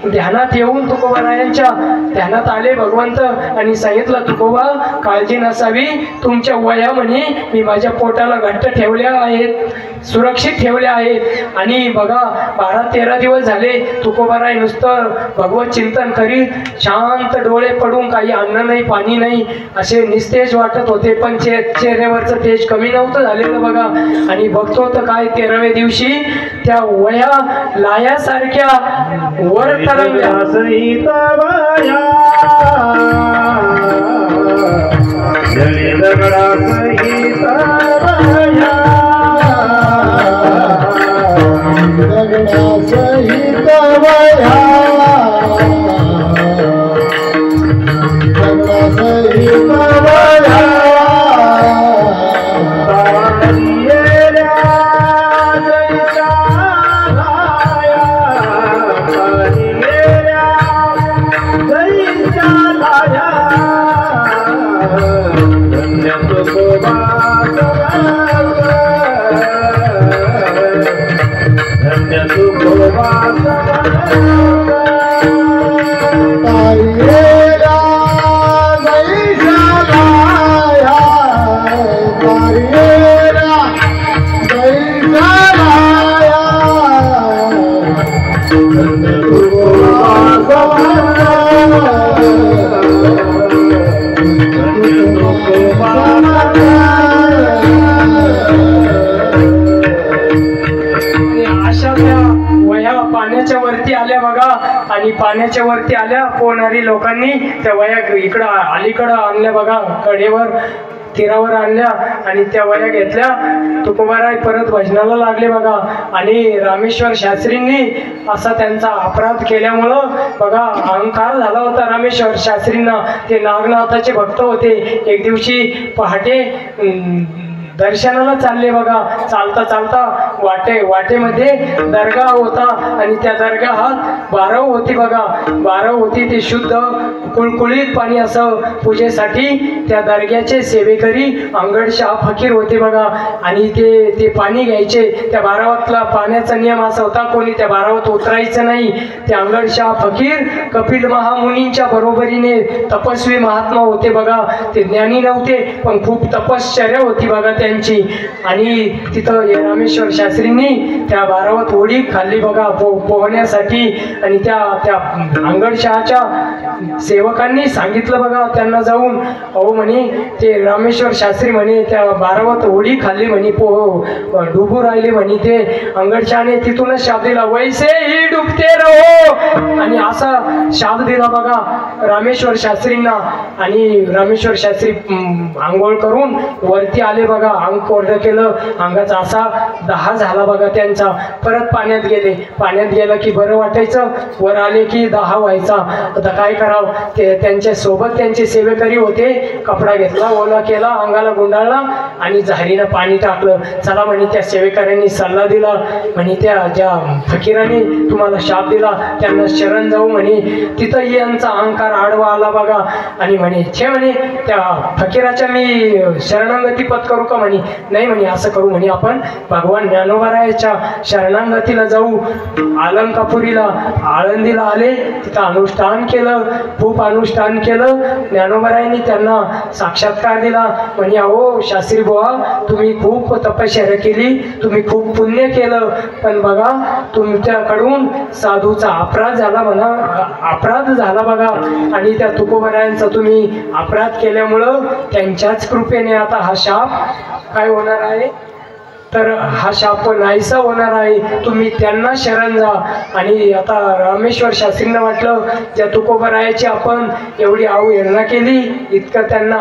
ध्यानात येऊन तुकोबारायांच्या ध्यानात आले भगवंत आणि सांगितलं, तुकोबा काळजी नसावी, तुमच्या वया म्हणे मी माझ्या पोटाला घट्ट ठेवल्या आहेत, सुरक्षित ठेवल्या आहेत. आणि बघा 12-13 दिवस झाले तुकोबाराय नुसतं भगवत चिंतन करीत, शांत डोळे पडून, काही अन्न नाही पाणी नाही, असे निस्तेज वाटत होते. पण चेहऱ्यावरचं तेज कमी नव्हतं झालेलं बघा. आणि बघतो तर काय 13व्या दिवशी त्या वया लायासारख्या वर तरंगल्या. जय दगडा सहित वया दगडा सहित वया दगडा सहित वया पाण्याच्या वरती आल्या बघा आणि पाण्याच्या वरती आल्या पोहणारी लोकांनी त्या वया इकडं अलीकडं आणल्या बघा, कडेवर तीरावर आणल्या आणि त्या वया घेतल्या. तुकोबाराय परत भजनाला लागले बघा. आणि रामेश्वर शास्त्रींनी असा त्यांचा अपराध केल्यामुळं बघा अहंकार झाला होता रामेश्वर शास्त्रींना. ते नागनाथाचे भक्त होते. एक दिवशी पहाटे दर्शनाला चालले बघा. चालता चालता वाटेमध्ये दर्गा होता आणि त्या दर्गाहात बारव होती बघा. बारव होती ते शुद्ध कुळकुळीत पाणी असं पूजेसाठी. त्या दर्ग्याचे सेवेकरी अंगडशाह फकीर होते बघा. आणि ते पाणी घ्यायचे. त्या बारावातला पाण्याचा नियम असा होता, कोणी त्या बारावात उतरायचं नाही. ते अंगडशाह फकीर कपिल महामुनींच्या बरोबरीने तपस्वी महात्मा होते बघा. ते ज्ञानी नव्हते पण खूप तपश्चर्या होती बघा त्यांची. आणि तिथं रामेश्वर शास्त्रींनी त्या बारावत होडी खाल्ली बघा पोहण्यासाठी. आणि त्या अंगडशहाच्या सेवकांनी सांगितलं बघा त्यांना जाऊन, अहो म्हणे ते रामेश्वर शास्त्री म्हणे त्या बारावत होडी खाल्ली म्हणे डुबू राहिले म्हणे. ते अंगडशहाने तिथूनच शाप दिला, वैसे ही डुबते रहो. आणि असा शाप दिला बघा रामेश्वर शास्त्रींना. आणि रामेश्वर शास्त्री आंघोळ करून वरती आले बघा. अंग कोरडं केलं, अंगाचा असा दाह झाला बघा त्यांचा. परत पाण्यात गेले. पाण्यात गेलं की बरं वाटायचं, वर आले की दाह व्हायचा. आता काय करावं, ते त्यांच्या सोबत त्यांचे सेवेकरी होते. कपडा घेतला, ओला केला, अंगाला गुंडाळला आणि झारीनं पाणी टाकलं. चला म्हणे त्या सेवेकऱ्यांनी सल्ला दिला म्हणे त्या ज्या फकीराने तुम्हाला शाप दिला त्यांना शरण जाऊ म्हणे. तिथं यांचा अहंकार आडवा आला बघा. आणि म्हणे छे म्हणे त्या फकीराच्या मी शरणागती पत्करू का म्हणे. नाही म्हणे असं करू म्हणे, आपण भगवान ज्ञानोबारायाच्या शरणागतीला जाऊ. अलंकापुरीला आळंदीला आले, तिथं अनुष्ठान केलं, खूप अनुष्ठान केलं. ज्ञानोबारायांनी त्यांना साक्षात्कार दिला. म्हणे अहो शास्त्री बुवा, तुम्ही खूप तपश्चर्या केली, तुम्ही खूप पुण्य केलं, पण बघा तुमच्याकडून साधूचा अपराध झाला म्हणा, अपराध झाला बघा. आणि त्या तुकोबारायांचा तुम्ही अपराध केल्यामुळं त्यांच्याच कृपेने आता हा शाप काय होणार आहे, तर हा शाप नाहीसा होणार आहे. तुम्ही त्यांना शरण जा. आणि आता रामेश्वर शास्त्रींना वाटलं ज्या तुकोबारायाची आपण एवढी अवहेलना केली, इतकं त्यांना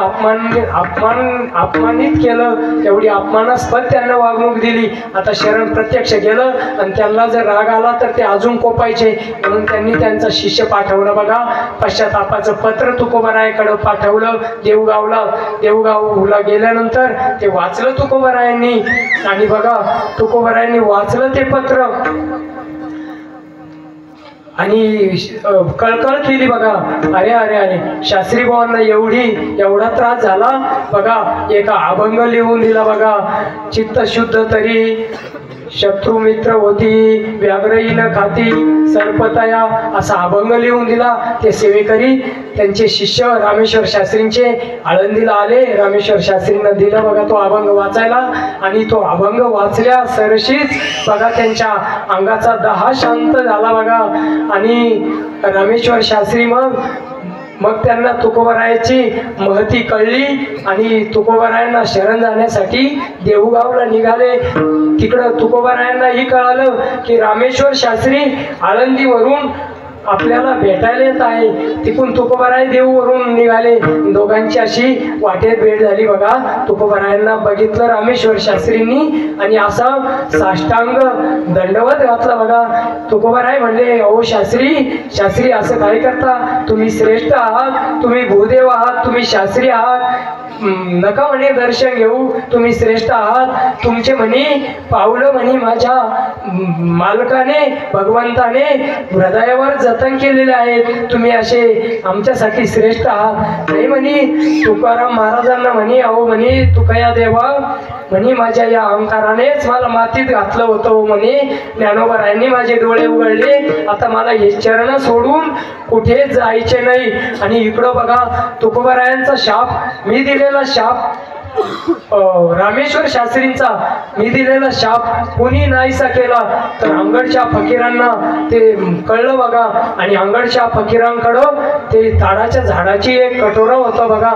अपमानित केलं, एवढी अपमानास्पद त्यांना वागणूक दिली. आता शरण प्रत्यक्ष गेलं आणि त्यांना जर राग आला तर ते अजून कोपायचे. म्हणून त्यांनी त्यांचा शिष्य पाठवला बघा. पश्चातापाचं पत्र तुकोबारायाकडं पाठवलं देवगावला गेल्यानंतर ते वाचलं तुकोबारायांनी. आणि बघा तुकोबारायांनी वाचलं ते पत्र आणि कळकळ केली बघा. अरे अरे अरे शास्त्री भावांना एवढा त्रास झाला बघा. एका अभंग लिहून दिला बघा. चित्त शुद्ध तरी शत्रू मित्र होती, व्याघ्रहीन खाती सर्पतया, असा अभंग लिहून दिला. ते सेवेकरी त्यांचे शिष्य रामेश्वर शास्त्रींचे आळंदीला आले. रामेश्वर शास्त्रींना दिला बघा तो अभंग वाचायला. आणि तो अभंग वाचल्या सरशीच बघा त्यांच्या अंगाचा दाह शांत झाला बघा. आणि रामेश्वर शास्त्री मग त्यांना तुकोबारायाची महती कळली आणि तुकोबारायांना शरण जाण्यासाठी देऊगावला निघाले. तिकडं तुकोबारायांनाही कळालं की रामेश्वर शास्त्री आळंदीवरून आपल्याला भेटायला येत आहे. तिकून तुकोबाराय देऊवरून निघाले. दोघांची अशी वाटेत भेट झाली बघा. तुकोबारायांना बघितलं रामेश्वर शास्त्रींनी आणि असा साष्टांग दंडवत घातला बघा. तुकोबाराय म्हणले, अहो शास्त्री असं काय करता? तुम्ही श्रेष्ठ आहात, तुम्ही भूदेव आहात, तुम्ही शास्त्री आहात, नका म्हणे दर्शन घेऊ, तुम्ही श्रेष्ठ आहात. तुमचे म्हणे पावलं म्हणे माझ्या मालकाने भगवंताने हृदयावर जतन केलेले आहेत. तुम्ही असे आमच्यासाठी श्रेष्ठ आहात. नाही म्हणे तुकाराम महाराजांना म्हणे, अहो म्हणे तुकया देवा म्हणे माझ्या या अहंकारानेच मला मातीत घातलं होतं म्हणे. ज्ञानोबारायांनी माझे डोळे उघडले. आता मला हे चरण सोडून कुठे जायचे नाही. आणि इकडं बघा तुकोबारायांचा शाप, मी दिलेला शाप, रामेश्वर शास्त्रींचा मी दिलेला शाप कोणी नाहीसा केला तर अंगडच्या फकीरांना ते कळलं बघा. आणि अंगडच्या फकीरांकडं ते ताडाच्या झाडाची एक कटोरा होता बघा.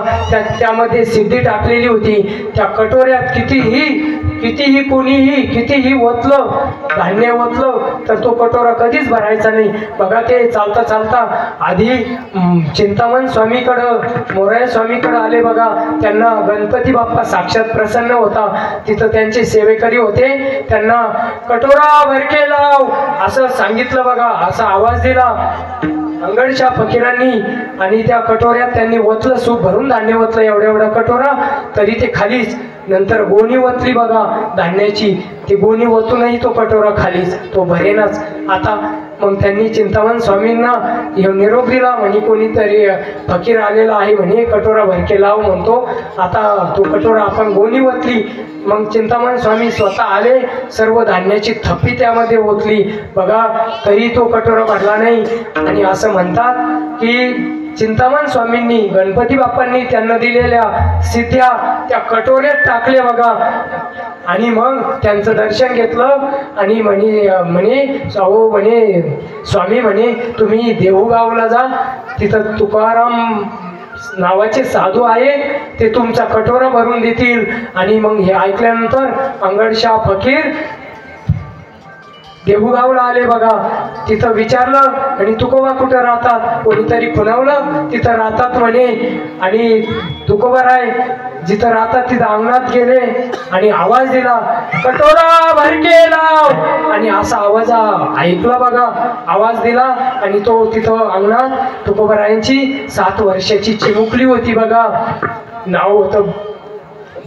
त्यामध्ये सिद्धी टाकलेली होती. त्या कटोऱ्यात कितीही कोणीही कितीही ओतलं, धान्य ओतलं तर तो कटोरा कधीच भरायचा नाही बघा. ते चालता चालता आधी चिंतामण स्वामीकडं, मोरया स्वामीकडं आले बघा. त्यांना गणपती बाप्पा साक्षात प्रसन्न होता. तिथं त्यांचे सेवेकरी होते. त्यांना कटोरा भरके लाव असं सांगितलं बघा. असा आवाज दिला अंगडच्या फकीरांनी आणि त्या कटोऱ्यात त्यांनी ओतलं, सूप भरून धान्य ओतलं एवढा कटोरा. तरी ते खालीच. नंतर गोणी ओतली बघा धान्याची. ती गोणी ओतूनही तो कटोरा खालीच, तो भरेनाच. आता मग त्यांनी चिंतामण स्वामींना निरोप दिला म्हणे कोणीतरी फकीर आलेला आहे म्हणे, कटोरा भरके लाव म्हणतो. आता तो कटोरा आपण गोणी ओतली. मग चिंतामण स्वामी स्वतः आले, सर्व धान्याची थप्पी त्यामध्ये ओतली बघा. तरी तो कटोरा भरला नाही. आणि असं म्हणतात की चिंतामण स्वामींनी, गणपती बाप्पांनी त्यांना दिलेल्या सिद्ध्या त्या कटोऱ्यात टाकल्या बघा. आणि मग त्यांचं दर्शन घेतलं. आणि म्हणे अहो म्हणे स्वामी म्हणे तुम्ही देहूगावला जा, तिथं तुकाराम नावाचे साधू आहेत, ते तुमचा कटोरा भरून देतील. आणि मग हे ऐकल्यानंतर अंगडशाह फकीर देहूगावला आले बघा. तिथं विचारलं आणि तुकोबा कुठं राहतात? कोणीतरी खुणावलं, तिथं राहतात म्हणे. आणि तुकोबाराय जिथं राहतात तिथं अंगणात गेले आणि आवाज दिला, कटोरा भरके लाव. आणि असा आवाज ऐकला बघा, आवाज दिला. आणि तो तिथं अंगणात तुकोबारायांची 7 वर्षाची चिमुकली होती बघा. नाव होतं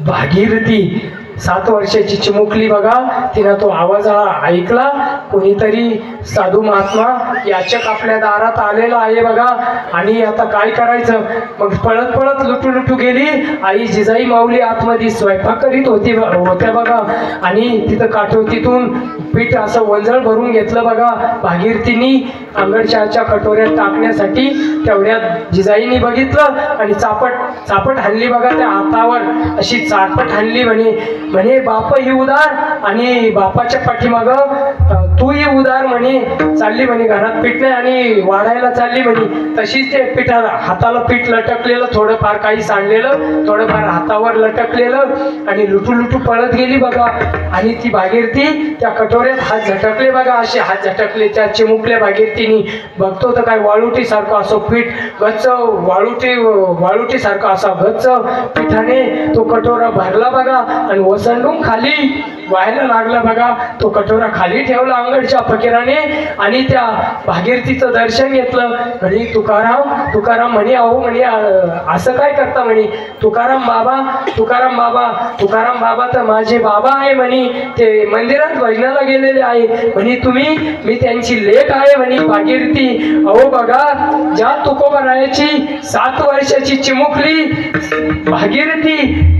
भागीरथी. 7 वर्षाची चिमुकली बघा. तिनं तो आवाज ऐकला. कोणीतरी साधू महात्मा याचक आपल्या दारात आलेला आहे बघा. आणि आता काय करायचं? मग पळत पळत लुटू गेली. आई जिजाई माऊली आतमध्ये स्वयंपाक करीत होत्या बघा. आणि तिथं काठोतीतून पीठ असं वंजळ भरून घेतलं बघा भागीरथीनी अंगडशाहच्या कटोऱ्यात टाकण्यासाठी. तेवढ्यात जिजाईनी बघितलं आणि चापट हाणली बघा त्या हातावर. अशी चापट हाणली. म्हणे बाप ही उदार आणि बापाच्या पाठीमाग तू ही उदार म्हणे. चालली म्हणे घरात पीठ नाही आणि वाढायला चालली म्हणे. तशीच ते पिठाला हाताला पीठ लटकलेलं, थोडंफार काही सांडलेलं, थोडंफार हातावर लटकलेलं. आणि लुटू पळत गेली बघा. आणि ती भागीरथी त्या कटोऱ्यात हात झटकले बघा. असे हात झटकले त्या चिमुकल्या भागीरथीनी. बघतो तर काय वाळुटी सारखं असं पीठ गच्च, वाळुटी सारखं असा गच्च पिठाने तो कटोरा भरला बघा. आणि ओसंडून खाली व्हायला लागला बघा. तो कटोरा खाली ठेवला अंगडच्या फकीराने. आणि त्या भागीरथीचं दर्शन घेतलं. म्हणे तुकाराम म्हणे, अहो म्हणे असं काय करता म्हणे. तुकाराम बाबा तर माझे बाबा आहे म्हणे. ते मंदिरात भजनाला गेलेले आहे म्हणे. मी त्यांची लेक आहे म्हणे भागीरथी. अहो बघा, ज्या तुकोबारायाची 7 वर्षाची चिमुकली भागीरथी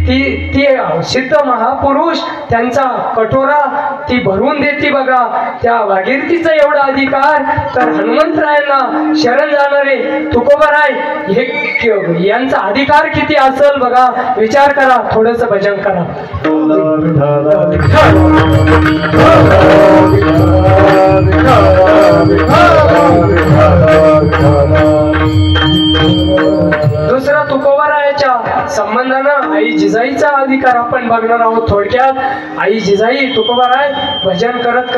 ती सिद्ध महापुरुष त्यांचा कटोरा ती भरून देते बघा. त्या भागीरथीचा एवढा अधिकार तर हनुमंतरायांना शरण जाणारे तुकोबाराय हे यांचा अधिकार किती असेल बघा. विचार करा, थोडस भजन करा. दुसरा तुकोबारायाच्या संबंधानं आई जिजाईचा अधिकार आपण बघणार आहोत थोडक्यात. आई जिजाई तुकोबाराय भजन करत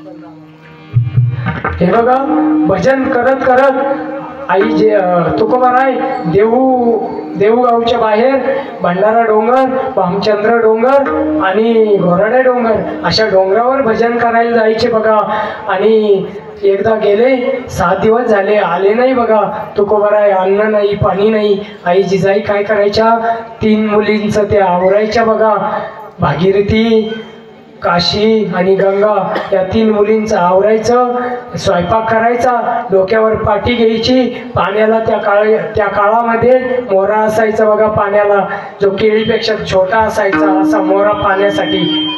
हे बघा भजन करत करत आई जे तुकोबाराय देऊगावच्या बाहेर भंडारा डोंगर, भामचंद्र डोंगर आणि घोराडे डोंगर अशा डोंगरावर भजन करायला जायचे बघा. आणि एकदा गेले 7 दिवस झाले आले नाही बघा. तुकोबाराय अन्न नाही पाणी नाही. आई जिजाई काय करायच्या 3 मुलींचं ते आवरायच्या बघा. भागीरथी, काशी आणि गंगा या 3 मुलींचं आवरायचं, स्वयंपाक करायचा, डोक्यावर पाटी घ्यायची. पाण्याला त्या काळामध्ये मोरा असायचा बघा. पाण्याला जो केळीपेक्षा छोटा असायचा असा मोरा पाण्यासाठी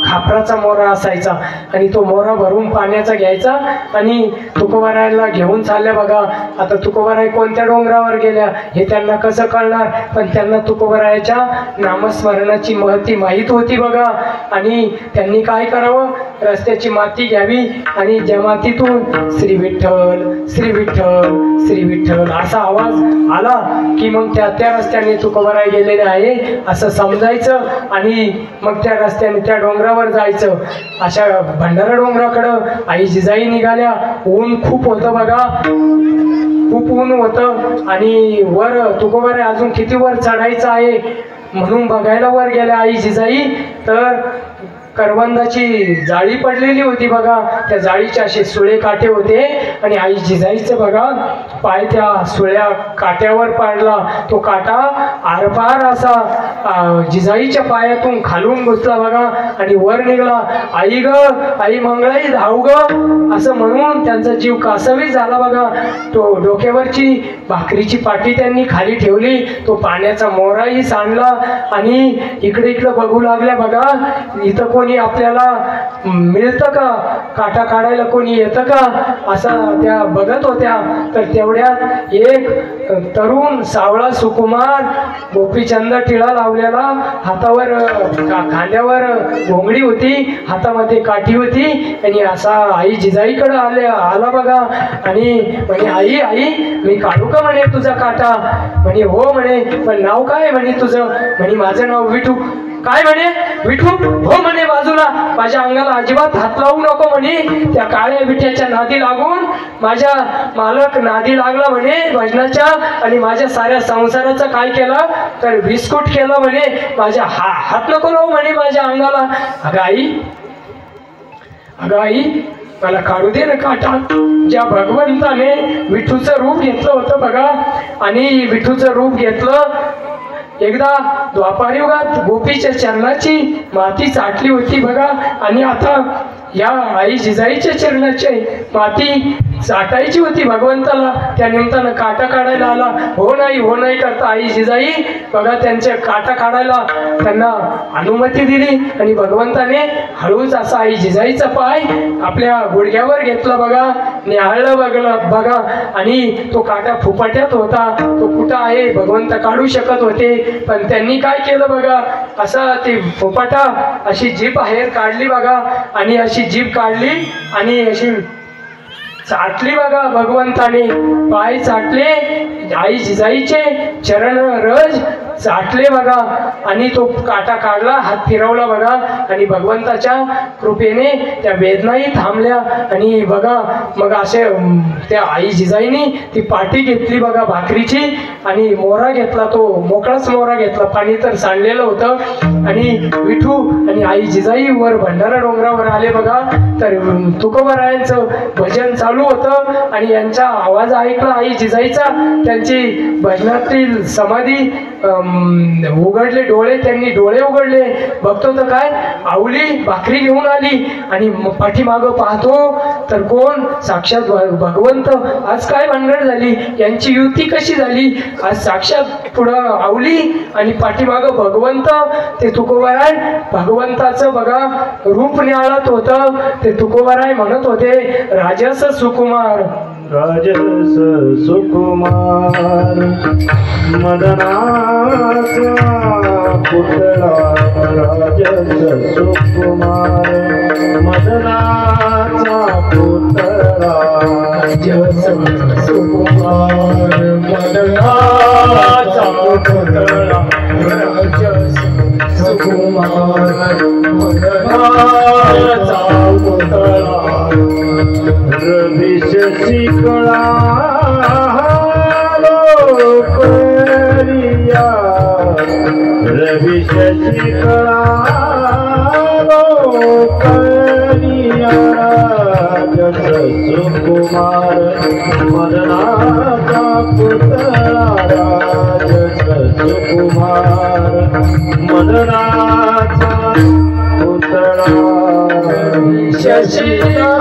खापराचा मोरा असायचा. आणि तो मोरा भरून पाण्याचा घ्यायचा आणि तुकोबारायला घेऊन चालल्या बघा. आता तुकोबाराय कोणत्या डोंगरावर गेल्या हे त्यांना कसं कळणार, पण त्यांना तुकोबारायाच्या नामस्मरणाची महती माहीत होती बघा. आणि त्यांनी काय करावं, रस्त्याची माती घ्यावी आणि ज्या मातीतून श्री विठ्ठल श्री विठ्ठल श्री विठ्ठल असा आवाज आला की मग त्या रस्त्याने तुकोबाराय गेलेले आहे असं समजायचं. आणि मग त्या रस्त्याने त्या डोंगरावर जायचं. अशा भंडारा डोंगराकडं आई जिजाई निघाल्या. ऊन खूप होतं बघा, खूप ऊन होतं. आणि वर तुकोबाराय अजून किती वर चढायचं आहे म्हणून बघायला वर गेल्या आई जिजाई. तर करवंदाची जाळी पडलेली होती बघा. त्या जाळीचे असे सुळे काटे होते आणि आई जिजाईचं बघा पाय त्या सुळ्या काट्यावर पाडला. तो काटा आरपार असा जिजाईच्या पायातून खालून घुसला बघा आणि वर निघाला. आई ग आई मंगळाई धाव ग असं म्हणून त्यांचा जीव कासावीस झाला बघा. तो डोक्यावरची भाकरीची पाटी त्यांनी खाली ठेवली. तो पाण्याचा मोराही सांडला आणि इकडे बघू लागल्या बघा. इथं कोणी आपल्याला मिळतं का, काटा काढायला कोणी येतं का असं त्या बघत होत्या. तर तेवढ्यात एक तरुण सावळा सुकुमार गोपीचंद टिळा लावलेला, हातावर खांद्यावर घोंगडी होती, हातामध्ये काठी होती आणि असा आई जिजाईकडे आला बघा. आणि म्हणे आई आई मी काढू का म्हणे तुझा काटा. म्हणे हो म्हणे, पण नाव काय म्हणे तुझं. म्हणे माझं नाव विठू. काय म्हणे विठू, हो म्हणे बाजूला, माझ्या अंगाला अजिबात हात लावू नको म्हणे. त्या काळ्या विठ्याच्या नादी लागून माझ्या मालक नादी लागला म्हणे भजनाच्या आणि माझ्या साऱ्या संसाराचं काय केलं तर विस्कुट केलं म्हणे. माझ्या हात नको लावू म्हणे माझ्या अंगाला. अगं आई मला काढू दे ना काटा. ज्या भगवंताने विठूचं रूप घेतलं होतं बघा आणि विठूचं रूप घेतलं. एकदा द्वापारयुगात गोपीच्या चरणाची माती चाटली होती बघा आणि आता या आई जिजाईच्या चरणाची माती चाटायची होती भगवंताला. त्या निमित्तानं काटा काढायला आला. हो नाही करता आई जिजाई बघा त्यांच्या काटा काढायला त्यांना अनुमती दिली आणि भगवंताने हळूच असा आई जिजाईचा पाय आपल्या गुडघ्यावर घेतला बघा, निहाळलं बघा. आणि तो काटा फुपाट्यात होता. तो कुठं आहे भगवंत काढू शकत होते, पण त्यांनी काय केलं बघा, असा ते फुपाटा अशी जीभ बाहेर काढली बघा आणि अशी जीभ काढली आणि अशी चाटली बघा भगवंताने. पाय चाटले आई जिजाईचे, चरण रज चाटले बघा आणि तो काटा काढला, हात फिरवला बघा आणि भगवंताच्या कृपेने त्या वेदनाही थांबल्या. आणि बघा मग असे त्या आई जिजाईने ती पाटी घेतली बघा भाकरीची आणि मोरा घेतला. तो मोकळाच मोरा घेतला, पाणी तर सांडलेलं होतं. आणि विठू आणि आई जिजाई वर भंडारा डोंगरावर आले बघा. तर तुकोबारायांचं भजन चालू होतं आणि यांचा आवाज ऐकला आई जिजाईचा. त्यांची भजनातील समाधी उघडले डोळे, त्यांनी डोळे उघडले. बघतो तर काय आवली भाकरी घेऊन आली आणि पाठीमागं पाहतो तर कोण, साक्षात भगवंत. आज काय भानगड झाली, यांची युती कशी झाली. आज साक्षात पुढं आवली आणि पाठीमागं भगवंत. ते तुकोबाराय भगवंताचं बघा रूप निहाळत होतं. ते तुकोबाराय म्हणत होते राजस सुकुमार राजस सुकुमार मदनाचा पुतळा. राजस सुकुमार मदनाचा पुतळा. राजस सुकुमार मदनाचा पुतळा. राजस सुकुमार मदनाचा पुतळा. रवी शशिकला लोकरिया रवी शशिकला लोकरिया जस सुकुमार मदनाचा पुतळा जस सुकुमार मदनाचा पुतळा शशिकला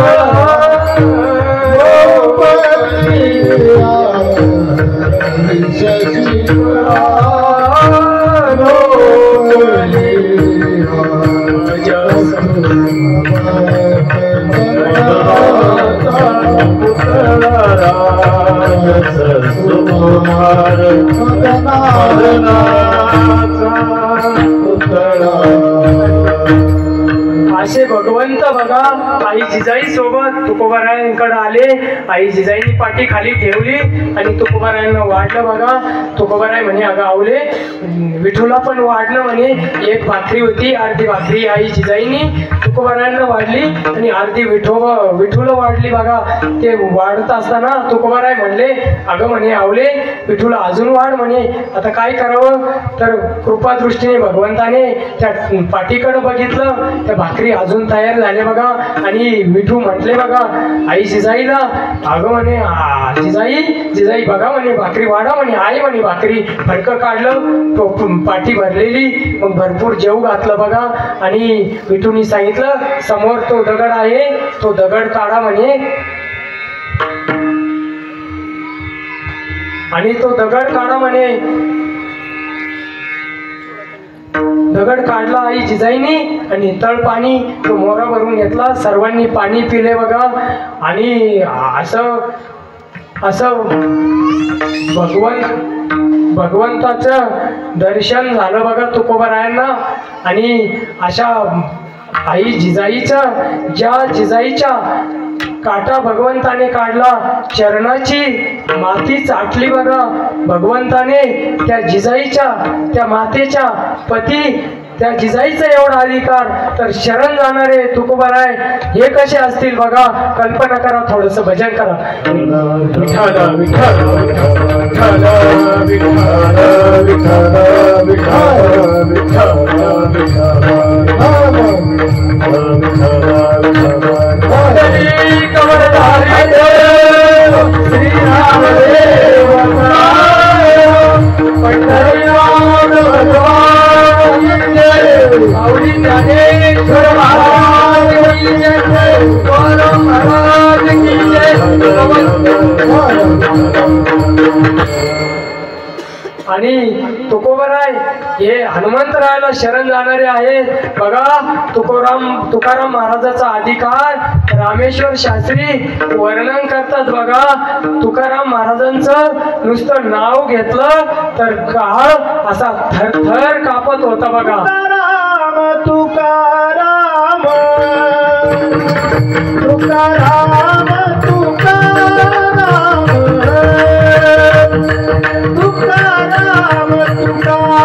असे भगवंत बघा आई जिजाई सोबत तुकोबारायांकडे आले. आई जिजाईनी पाठी खाली ठेवली आणि तुकोबारायांना वाढलं बघा. तुकोबाराय म्हणे अगं आवले विठूला पण वाढलं म्हणे. एक भाकरी होती, अर्धी भाकरी आई जिजाईनी तुकोबारायांना वाढली आणि अर्धी विठूला वाढली बघा. ते वाढत असताना तुकोबाराय म्हणले अगं म्हणे आवले विठूला अजून वाढ म्हणे. आता काय करावं तर कृपादृष्टीने भगवंताने त्या पाठीकडे बघितलं. त्या भाकरी अजून तयार झाले बघा आणि विठू म्हटले बघा आई जिजाईला अगं म्हणे जिजाई बघा म्हणे भाकरी वाढा म्हणे. आई म्हणे भाकरी फडकं काढलं तो पाठी भरलेली मग भरपूर जेव घातलं बघा आणि विठूनी सांगितलं समोर तो दगड आहे तो दगड काढा म्हणे. आणि तो दगड काढा म्हणे. दगड काढला आई जिजाईनी आणि तळ पाणी तो मोरा भरून घेतला. सर्वांनी पाणी पिले बघा आणि असं भगवंताचं दर्शन झालं बघा तुकोबारायांना. आणि अशा आई जिजाईचं ज्या जिजाईच्या काटा भगवंताने काढला चरणाची माती चाटली बघा भगवंताने त्या जिजाईच्या त्या मातेच्या पती त्या जिजाईचा एवढा अधिकार तर शरण जाणारे तुकोबाराय हे कसे असतील बघा. कल्पना करा, थोडस भजन करा. विठ्ठल विठ्ठल विठ्ठल विठ्ठल आणि तुकोबाराय हे हनुमंतरायाला शरण जाणारे आहेत बघा. तुकाराम महाराजाचा अधिकार रामेश्वर शास्त्री वर्णन करतात बघा. तुकाराम महाराजांचं नुसतं नाव घेतलं तर काळ असा थरथर कापत होता बघा. तुकाराम तुकाराम तुकाराम तुकाराम तुकाराम तुकाराम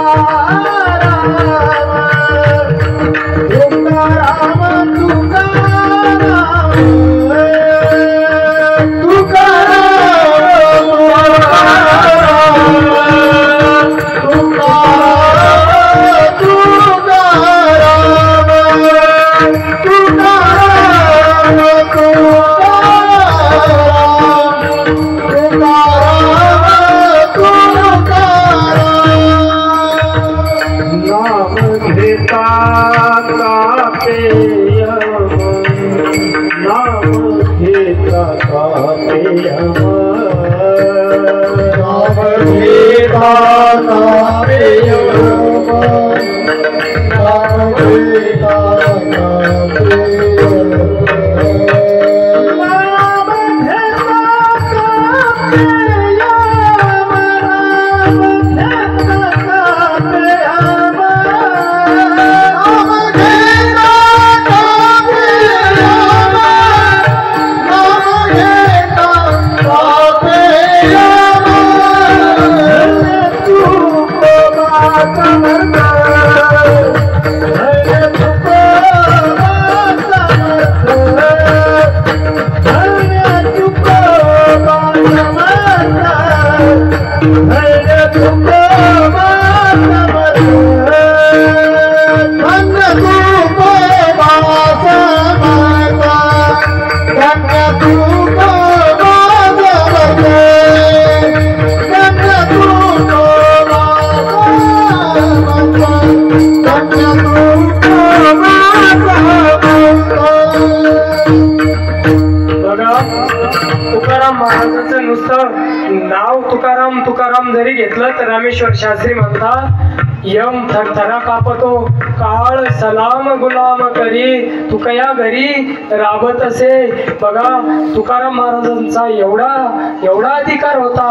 तुकाराम महाराजांचं नुसतं नाव तुकाराम तुकाराम जरी घेतलं तर रामेश्वर शास्त्री म्हणतात यम थरथरा कापतो काळ सलाम गुलाम करी तुकया घरी राबत असे. बघा तुकाराम महाराजांचा एवढा अधिकार होता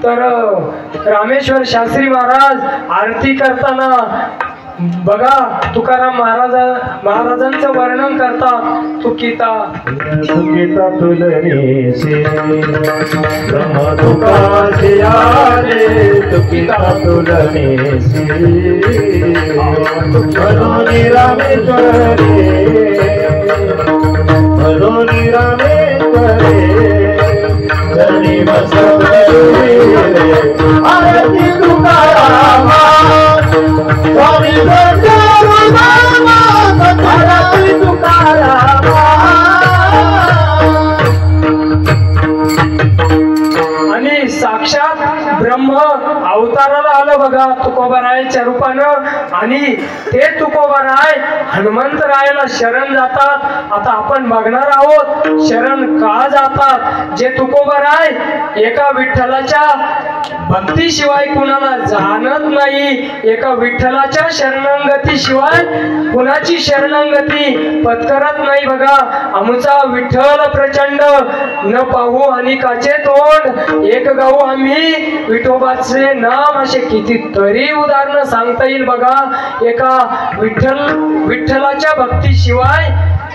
तर रामेश्वर शास्त्री महाराज आरती करताना बघा तुकाराम महाराजांचं वर्णन करतात. तुकिता तुलनेसे ब्रह्म तुकाचे आले तुकिता तुलनेसे मनोनी रामेश्वरे मनोनी रामेश्वरे जनी बसवले आरती तुकारामा स्वामी आणि साक्षात ब्रह्म अवताराला आलं बघा तुकोबारायाच्या रूपानं. आणि ते तुकोबाराय हनुमंतरायाला शरण जातात. आता आपण बघणार आहोत शरण का जातात. जे तुकोबाराय एका विठ्ठलाच्या भक्तीशिवाय कुणाला जाणत नाही, एका विठ्ठलाच्या शरणांगतीशिवाय कुणाची शरणांगती पत्करत नाही. बघा आमचा विठ्ठल प्रचंड न पाहू आणि काचे तोंड एक गाऊ आम्ही विठोबाचे नाम. असे कितीतरी उदाहरणं सांगता येईल. बघा एका विठ्ठलाच्या भक्तीशिवाय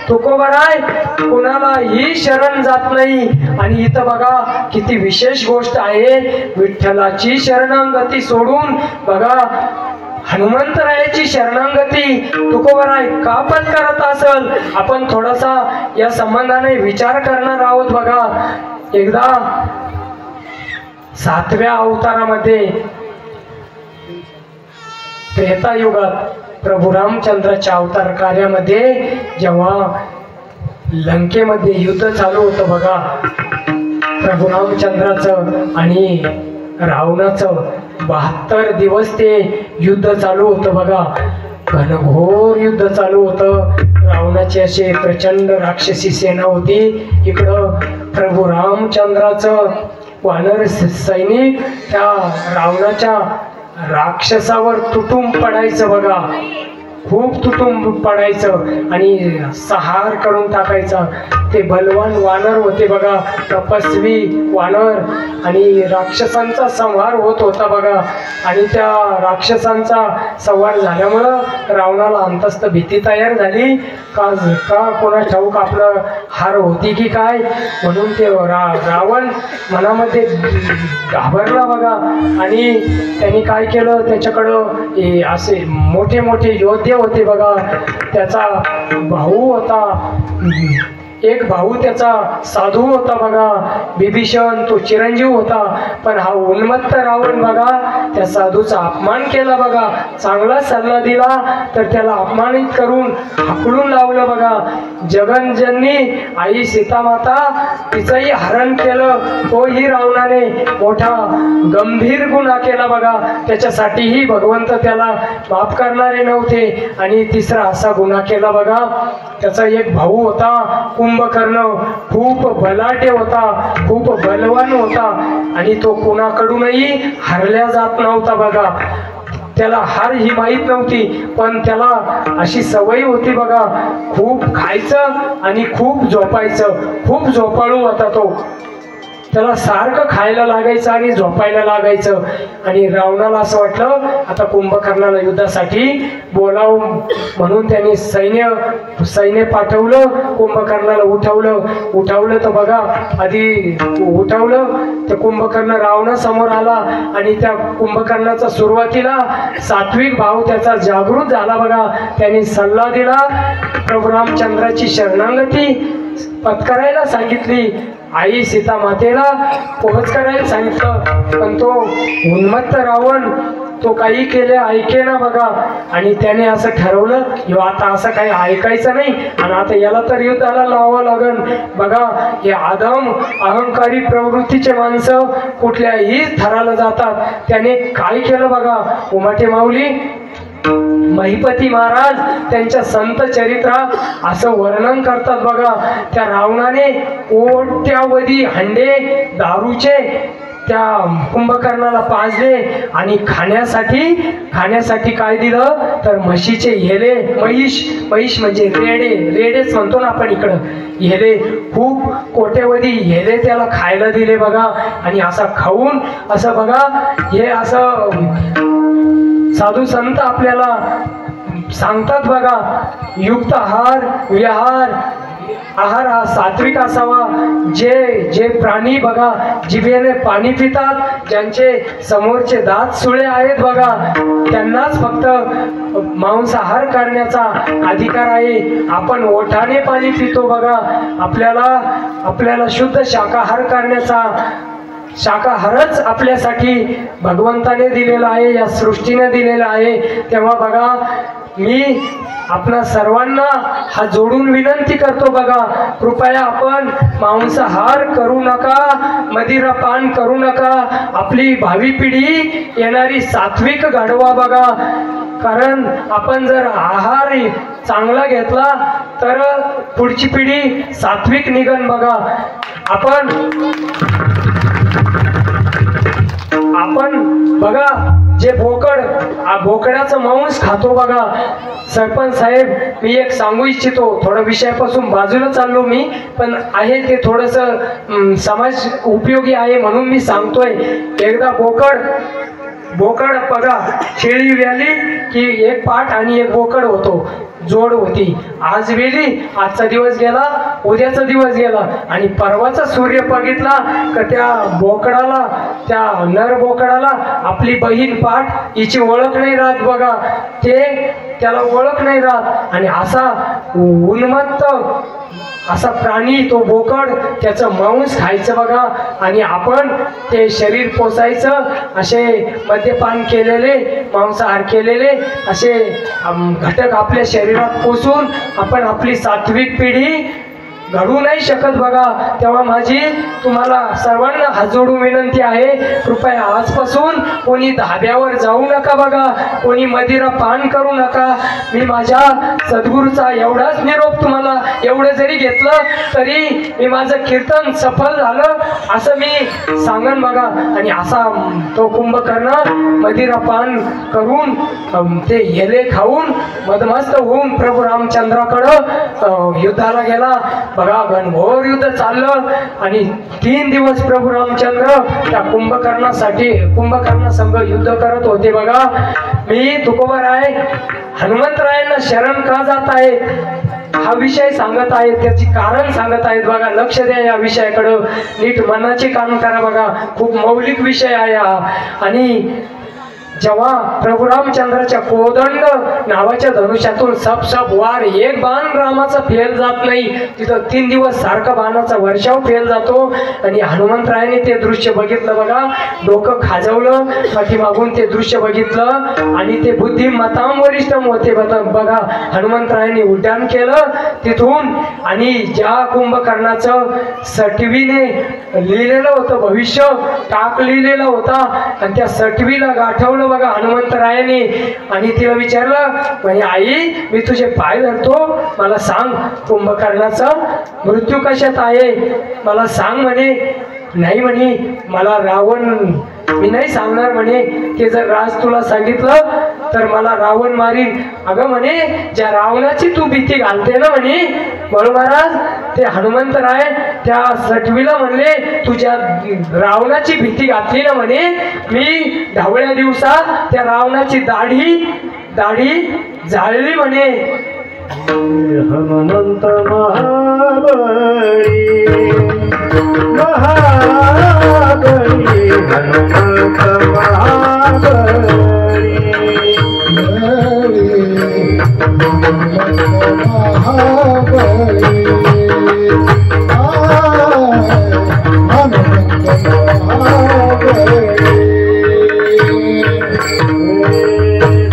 तुकोबाराय कुणालाही शरण जात नाही. आणि इथं बघा किती विशेष गोष्ट आहे. विठ्ठलाची शरणांगती सोडून बघा हनुमंतरायाची शरणांगती तुकोबाराय का पत्करत असेल. आपण थोडासा या संबंधाने विचार करणार आहोत. बघा एकदा 7व्या अवतारामध्ये त्रेतायुगात प्रभू रामचंद्राच्या अवतार कार्यामध्ये जेव्हा लंकेमध्ये युद्ध चालू होतं बघा प्रभू रामचंद्राचं आणि रावणाचं 72 दिवस ते युद्ध चालू होतं. बघा घनघोर युद्ध चालू होतं. रावणाची अशी प्रचंड राक्षसी सेना होती. इकडं प्रभू रामचंद्राचं वानर सैनिक त्या रावणाच्या राक्षसावर तुटून पडायचं. बघा खूप तुटून पडायचं आणि संहार करून टाकायचा. ते बलवान वानर होते बघा, तपस्वी वानर. आणि राक्षसांचा संहार होत होता बघा. आणि त्या राक्षसांचा संहार झाल्यामुळं रावणाला अंतस्थ भीती तयार झाली का कोणा ठाऊक आपलं हार होती की काय म्हणून ते रावण मनामध्ये घाबरला बघा. आणि त्यांनी काय केलं, त्याच्याकडं असे मोठे मोठे योद्धे होते बघा. त्याचा भाऊ होता, एक भाऊ त्याचा साधू होता बघा बिभीषण, तो चिरंजीव होता. पण हा उन्मत्त रावण बघा त्या साधूचा अपमान केला बघा. चांगला सल्ला दिला तर त्याला अपमानित करून हाकलून लावलं बघा. जगनजननी आई सीतामाता तिचंही हरण केलं. तोही रावणाने मोठा गंभीर गुन्हा केला बघा. त्याच्यासाठीही भगवंत त्याला माफ करणारे नव्हते. आणि तिसरा असा गुन्हा केला बघा, त्याचा एक भाऊ होता कुंभकर्ण, खूप बलाढ्य होता, खूप बलवान होता. आणि तो कुणाकडूनही हरल्या जात नव्हता बघा. त्याला हार ही माहीत नव्हती, पण त्याला अशी सवय होती बघा, खूप खायचं आणि खूप झोपायचं. खूप झोपाळू होता तो. त्याला सारखं खायला लागायचं आणि झोपायला लागायचं. आणि रावणाला असं वाटलं आता कुंभकर्णाला युद्धासाठी बोलावं म्हणून त्यांनी सैन्य पाठवलं. कुंभकर्णाला उठवलं तर बघा आधी उठवलं तर कुंभकर्ण रावणासमोर आला. आणि त्या कुंभकर्णाचा सुरुवातीला सात्विक भाव त्याचा जागृत झाला बघा. त्यांनी सल्ला दिला, प्रभू रामचंद्राची शरणागती पत्करायला सांगितली, आई सीता मातेला पोहोच करायला सांगितलं, पण तो उन्मत्त रावण तो काही केले ऐके ना बघा. आणि त्याने असं ठरवलं की आता असं काही ऐकायचं नाही आणि आता याला तर युद्धाला लावावं लागन. बघा हे आदम अहंकारी प्रवृत्तीचे माणसं कुठल्याही थराला जातात. त्याने काय केलं बघा, उमाटे माऊली महिपती महाराज त्यांच्या संत चरित्रात असं वर्णन करतात बघा. त्या रावणाने कोट्यावधी हंडे दारूचे त्या कुंभकर्णाला पाजले आणि खाण्यासाठी काय दिलं तर म्हशीचे हेले, म्हैस म्हणजे रेडेच म्हणतो ना आपण इकडं, हेले खूप कोट्यावधी हेले त्याला खायला दिले बघा. आणि असा खाऊन असं बघा, हे असं साधू संत आपल्याला सांगतात बघा, युक्त आहार विहार आहार हा सात्विक असावा. जे प्राणी बघा जिभेने पाणी पितात, ज्यांचे समोरचे दात सुळे आहेत बघा, त्यांनाच फक्त मांसाहार करण्याचा अधिकार आहे. आपण ओठाने पाणी पितो बघा, आपल्याला शुद्ध शाकाहार करण्याचा शाकाहारच आपल्यासाठी भगवंताने दिलेला आहे, या सृष्टीने दिलेला आहे. तेव्हा बघा मी आपणा सर्वांना हा जोडून विनंती करतो बघा, कृपया आपण मांसाहार करू नका, मदिरापान करू नका. आपली भावी पिढी येणारी सात्विक घडवा बघा. कारण आपण जर आहार चांगला घेतला तर पुढची पिढी सात्विक निघन बघा. आपण बघा जे बोकड्याचं मांस खातो बघा. सरपंच साहेब मी एक सांगू इच्छितो, थोडं विषयापासून बाजूला चाललो मी, पण आहे ते थोडंसं समाज उपयोगी आहे म्हणून मी सांगतोय. एकदा बोकड बघा शेळी व्याली की एक पाठ आणि एक बोकड होतो, जोड होती. आज वेली, आजचा दिवस गेला, उद्याचा दिवस गेला आणि परवाचा सूर्य बघितला का त्या नर बोकडाला आपली बहीण पाठ हिची ओळख नाही राहत बघा, त्याला ओळख नाही राहत. आणि असा उन्मत्त असा प्राणी तो बोकड, त्याचं मांस खायचं बघा. आणि आपण ते शरीर पोसायचं, असे मद्यपान केलेले, मांसाहार केलेले असे घटक आपल्या शरीरात पोसून आपण आपली सात्विक पिढी घडू नाही शकत बघा. तेव्हा माझी तुम्हाला सर्वांना हात जोडून विनंती आहे, कृपया आजपासून कोणी धाब्यावर जाऊ नका बघा, कोणी मदिरा पान करू नका. मी माझ्या सद्गुरूचा एवढाच निरोप तुम्हाला, एवढं जरी घेतलं तरी मी माझं कीर्तन सफल झालं असं मी सांगन बघा. आणि असा तो कुंभकर्ण मदिरा पान करून ते हेले खाऊन मदमस्त होऊन प्रभू रामचंद्राकडं युद्धाला गेला बघा. घनघोर युद्ध चाललं आणि 3 दिवस प्रभू रामचंद्र त्या कुंभकर्णासंग युद्ध करत होते बघा. मी तुकोबराय हनुमंतरायांना शरण का जात आहे हा विषय सांगत आहे, त्याची कारण सांगत आहेत बघा. लक्ष द्या या विषयाकडं, नीट मनाचे कान करा बघा. खूप मौलिक विषय आहे हा. आणि जेव्हा प्रभू रामचंद्राच्या कोदंड नावाच्या धनुष्यातून सब वार एक बाण रामाचा फेल जात नाही, तिथं 3 दिवस सारखा बाणाचा वर्षाव फेल जातो. आणि हनुमंतरायाने ते दृश्य बघितलं बघा, डोकं खाजवलं, पाठीमागून ते दृश्य बघितलं आणि ते बुद्धिमताम वरिष्ठम होते बघा. हनुमंतरायाने उड्डाण केलं तिथून आणि ज्या कुंभकर्णाचं सटवीने लिहिलेलं होतं भविष्य टाक लिहिलेला होता आणि त्या सटवीला गाठवलं बघा हनुमंतरायाने. आणि तिला विचारलं म्हणे, आई मी तुझे पाय धरतो, मला सांग कुंभकर्णाचा मृत्यू कशात आहे, मला सांग म्हणे. नाही म्हणे, मला रावण मी नाही सांगणार म्हणे, ते जर राज तुला सांगितलं तर मला रावण मारीन. अगं म्हणे, ज्या रावणाची तू भीती घालते ना म्हणे बळू महाराज, ते हनुमंतराय त्या सटवीला म्हणले तुझ्या रावणाची भीती घातली ना म्हणे, मी ढवळ्या दिवसात त्या रावणाची दाढी जाळली म्हणे. हनुमंत महाबळी हनुमंत महाबळी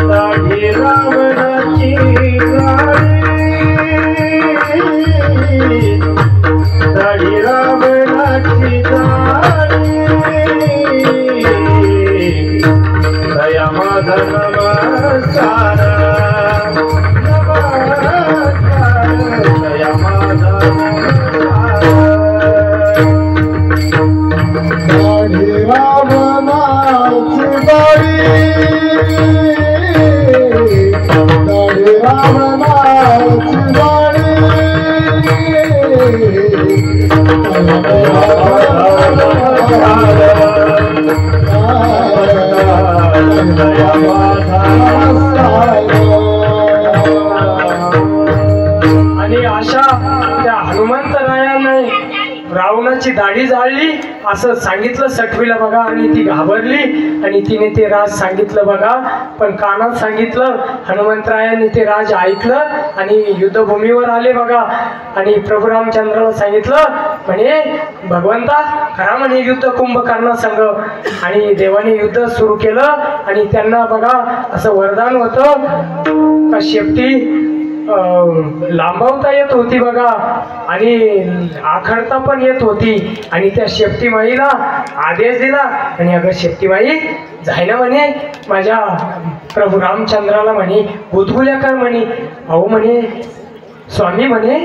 दाढी रावणाची दाढी रावणाची दया माझा नमस्कार दया माझा दाढी रावणाची दाढी रावणाची आणि अशा त्या हनुमंतरायाने रावणाची दाढी जाळली असं सांगितलं सटवीला बघा, आणि ती घाबरली आणि तिने ते राज सांगितलं बघा. पण कानात सांगितलं हनुमंतरायाने ते राज ऐकलं आणि युद्धभूमीवर आले बघा. आणि प्रभू रामचंद्राला सांगितलं म्हणे भगवंता खरा म्हणे युद्ध कुंभकर्ण संघ. आणि देवाने युद्ध सुरू केलं आणि त्यांना बघा असं वरदान होतं का शेपटी लांबवता येत होती बघा आणि आखडता पण येत होती. आणि त्या शेपटीमाईला आदेश दिला आणि अगं शेपटीमाई जायना म्हणे माझ्या प्रभू रामचंद्राला म्हणे गुदगुल्या कर म्हणे. अहो म्हणे स्वामी म्हणे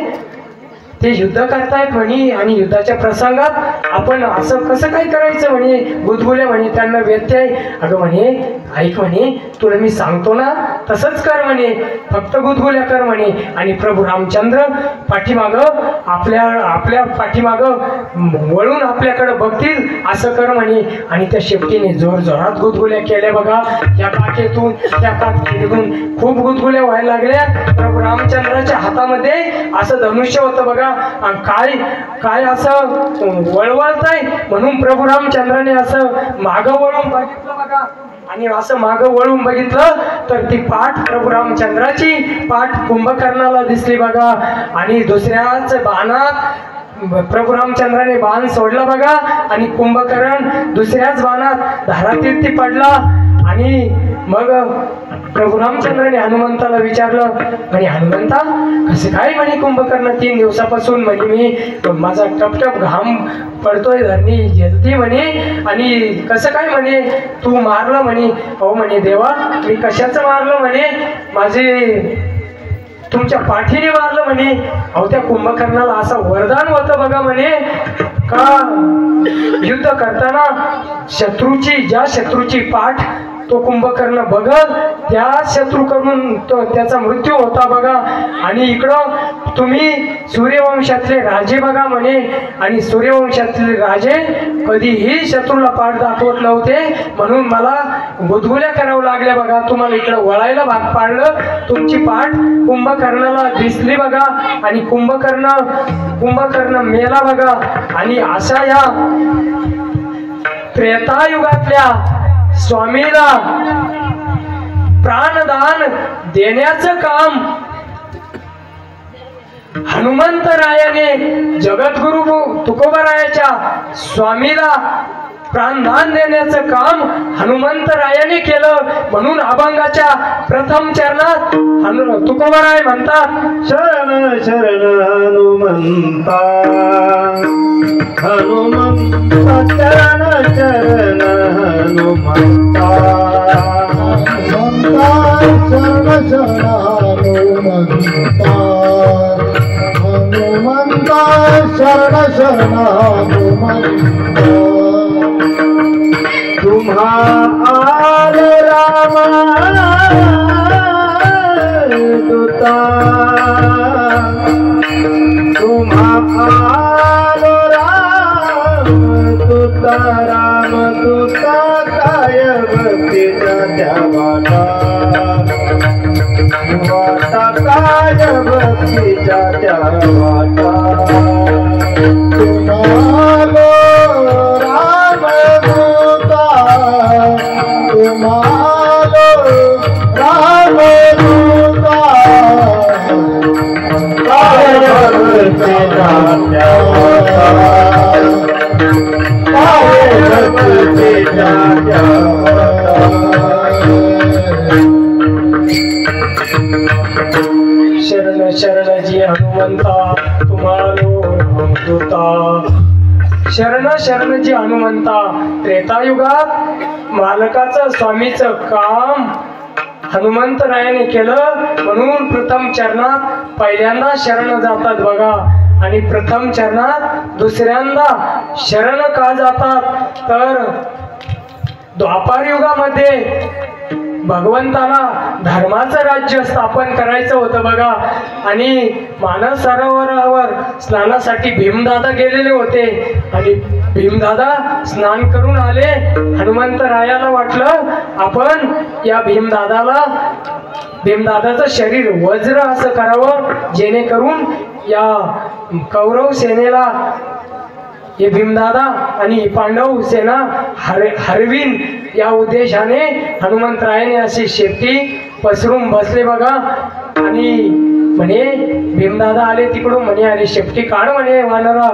ते युद्ध करतायत म्हणे आणि युद्धाच्या प्रसंगात आपण असं कसं काय करायचं म्हणे गुदगुल्या म्हणे त्यांना व्यत्यय. अगं म्हणे ऐक म्हणे तुला मी सांगतो ना तसंच कर म्हणे फक्त गुदगुल्या कर म्हणे. आणि प्रभू रामचंद्र पाठीमागं आपल्या पाठीमागं वळून आपल्याकडे बघतील असं कर म्हणे. आणि त्या शेपटीने जोर जोरात गुदगुल्या केल्या बघा. या काठेतून त्या काठेतून खूप गुदगुल्या व्हायला लागल्या. प्रभू रामचंद्राच्या हातामध्ये असं धनुष्य होतं बघा. काय काय असं वळवळतंय म्हणून प्रभू रामचंद्राने असं मागं वळून बघितलं बघा. आणि असं मागं वळून बघितलं तर ती पाठ प्रभू रामचंद्राची पाठ कुंभकर्णाला दिसली बघा. आणि दुसऱ्याच बाणात प्रभू रामचंद्राने बाण सोडला बघा आणि कुंभकर्ण दुसऱ्याच बाणात धारातीर्थी पडला. आणि मग प्रभू रामचंद्राने हनुमंताला विचारलं म्हणे हनुमंता कसं काय म्हणे कुंभकर्ण 3 दिवसापासून म्हणजे मी माझा टपटप घाम पडतोय धरणी जलती म्हणे आणि कसं काय म्हणे तू मारलं म्हणे. अहो म्हणे देवा मी कशाचं मारलं म्हणे माझे तुमच्या पाठीने मारलं म्हणे. अहो त्या कुंभकर्णाला असं वरदान होतं बघा म्हणे का युद्ध करताना ज्या शत्रूची पाठ तो कुंभकर्ण बघत त्या शत्रूकडून त्याचा मृत्यू होता बघा. आणि इकडं तुम्ही सूर्यवंशातले राजे बघा म्हणे आणि सूर्यवंशातले राजे कधीही शत्रूला पाठ दाखवत नव्हते म्हणून मला गुदगुल्या करावं लागल्या बघा. तुम्हाला इकडं वळायला भाग पाडलं. तुमची पाठ कुंभकर्णाला दिसली बघा आणि कुंभकर्ण मेला बघा. आणि अशा या त्रेतायुगातल्या स्वामीला प्राणदान देण्याचं काम हनुमंतरायाने जगद्गुरु तुकोबारायाच्या स्वामीला प्राणदान देण्याचं काम हनुमंतरायाने केलं. म्हणून अभंगाच्या प्रथम चरणात तुकोबाराय म्हणतात शरण शरण हनुमंता हनुमंता चरण शरण हनुमंता शरण शरण हनुमंता हनुमंता शरण शरण हनुमंता तुम्हा आल रामा दूता तुम्हा आल राम दूता राम दूता काय भक्तीच्या त्या वाटा काय भक्तीच्या त्या वाटा तुम्हालो रामदूता तुम्हालो रामदूता काय भक्तीच्या त्या वाटा शरण शरण जी हनुमंता. त्रेतायुगात मालकाचं स्वामीचं काम हनुमंतरायाने केलं म्हणून प्रथम चरणात पहिल्यांदा शरण जातात बघा. आणि प्रथम चरणात दुसऱ्यांदा शरण का जातात तर द्वापार युगामध्ये भगवंताला धर्माचं राज्य स्थापन करायचं होतं बघा. आणि मानस सरोवरावर स्नानासाठी भीमदादा गेलेले होते. आणि भीमदादा स्नान करून आले. हनुमंतरायाला वाटलं आपण या भीमदादाचं शरीर वज्र असं करावं जेणेकरून या कौरव सेनेला हे भीमदादा आणि पांडव सेना हरवीन या उद्देशाने हनुमंतरायाने अशी शेपटी पसरून बसले बघा. आणि म्हणे भीमदादा आले तिकडून म्हणे अरे शेपटी काढ म्हणे वानरा.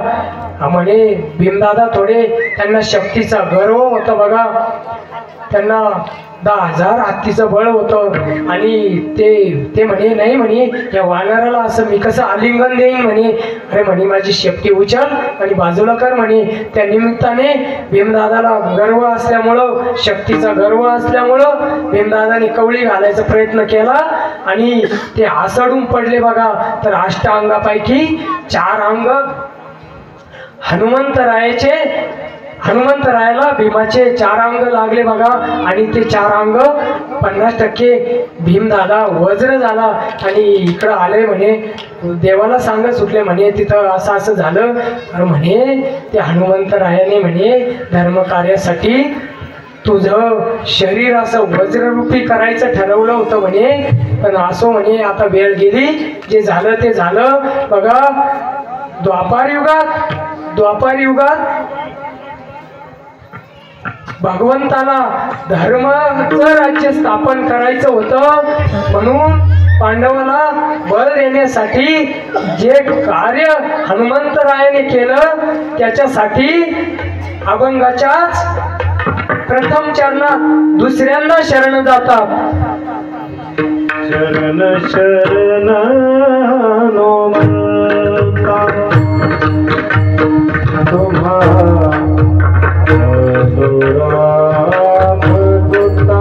म्हणे भीमदादा थोडे त्यांना शक्तीचा गर्व होता बघा. त्यांना 10,000 हत्तीचं बळ होतं. आणि ते म्हणे नाही म्हणे या वानराला असं मी कसं आलिंगन देईन म्हणे. अरे म्हणे माझी शेपटी उचल आणि बाजूला कर म्हणे. त्या निमित्ताने भीमदादाला गर्व असल्यामुळं शक्तीचा गर्व असल्यामुळं भीमदादाने कवळी घालायचा प्रयत्न केला आणि ते आसडून पडले बघा. तर अष्टांगापैकी 4 अंग हनुमंतरायाला भीमाचे 4 अंग लागले बघा. आणि ते 4 अंग 50% भीमदादा वज्र झाला. आणि इकडं आले म्हणे देवाला सांगत सुटले म्हणे तिथं असं असं झालं. तर म्हणे ते हनुमंतरायाने म्हणे धर्मकार्यासाठी तुझं शरीर असं वज्ररूपी करायचं ठरवलं होतं म्हणे. पण असो म्हणे आता वेळ गेली जे झालं ते झालं बघा. द्वापार युगात भगवंताला धर्माचं राज्य स्थापन करायचं होतं म्हणून पांडवाला बळ देण्यासाठी जे कार्य हनुमंतरायाने केलं त्याच्यासाठी अभंगाच्याच प्रथम चरणात दुसऱ्यांदा शरण जातात. शरण शरण हनुमंता तुम्हा राम दूता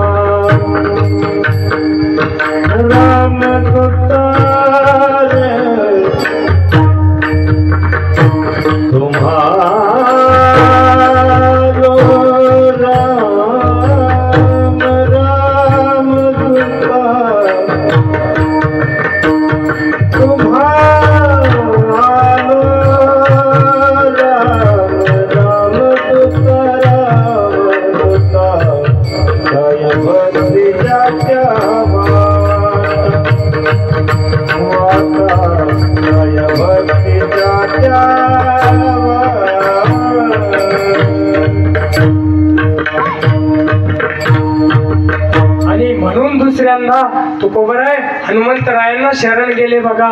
आणि म्हणून दुसऱ्यांदा तुकोबराय हनुमंतरायांना शरण गेले बघा.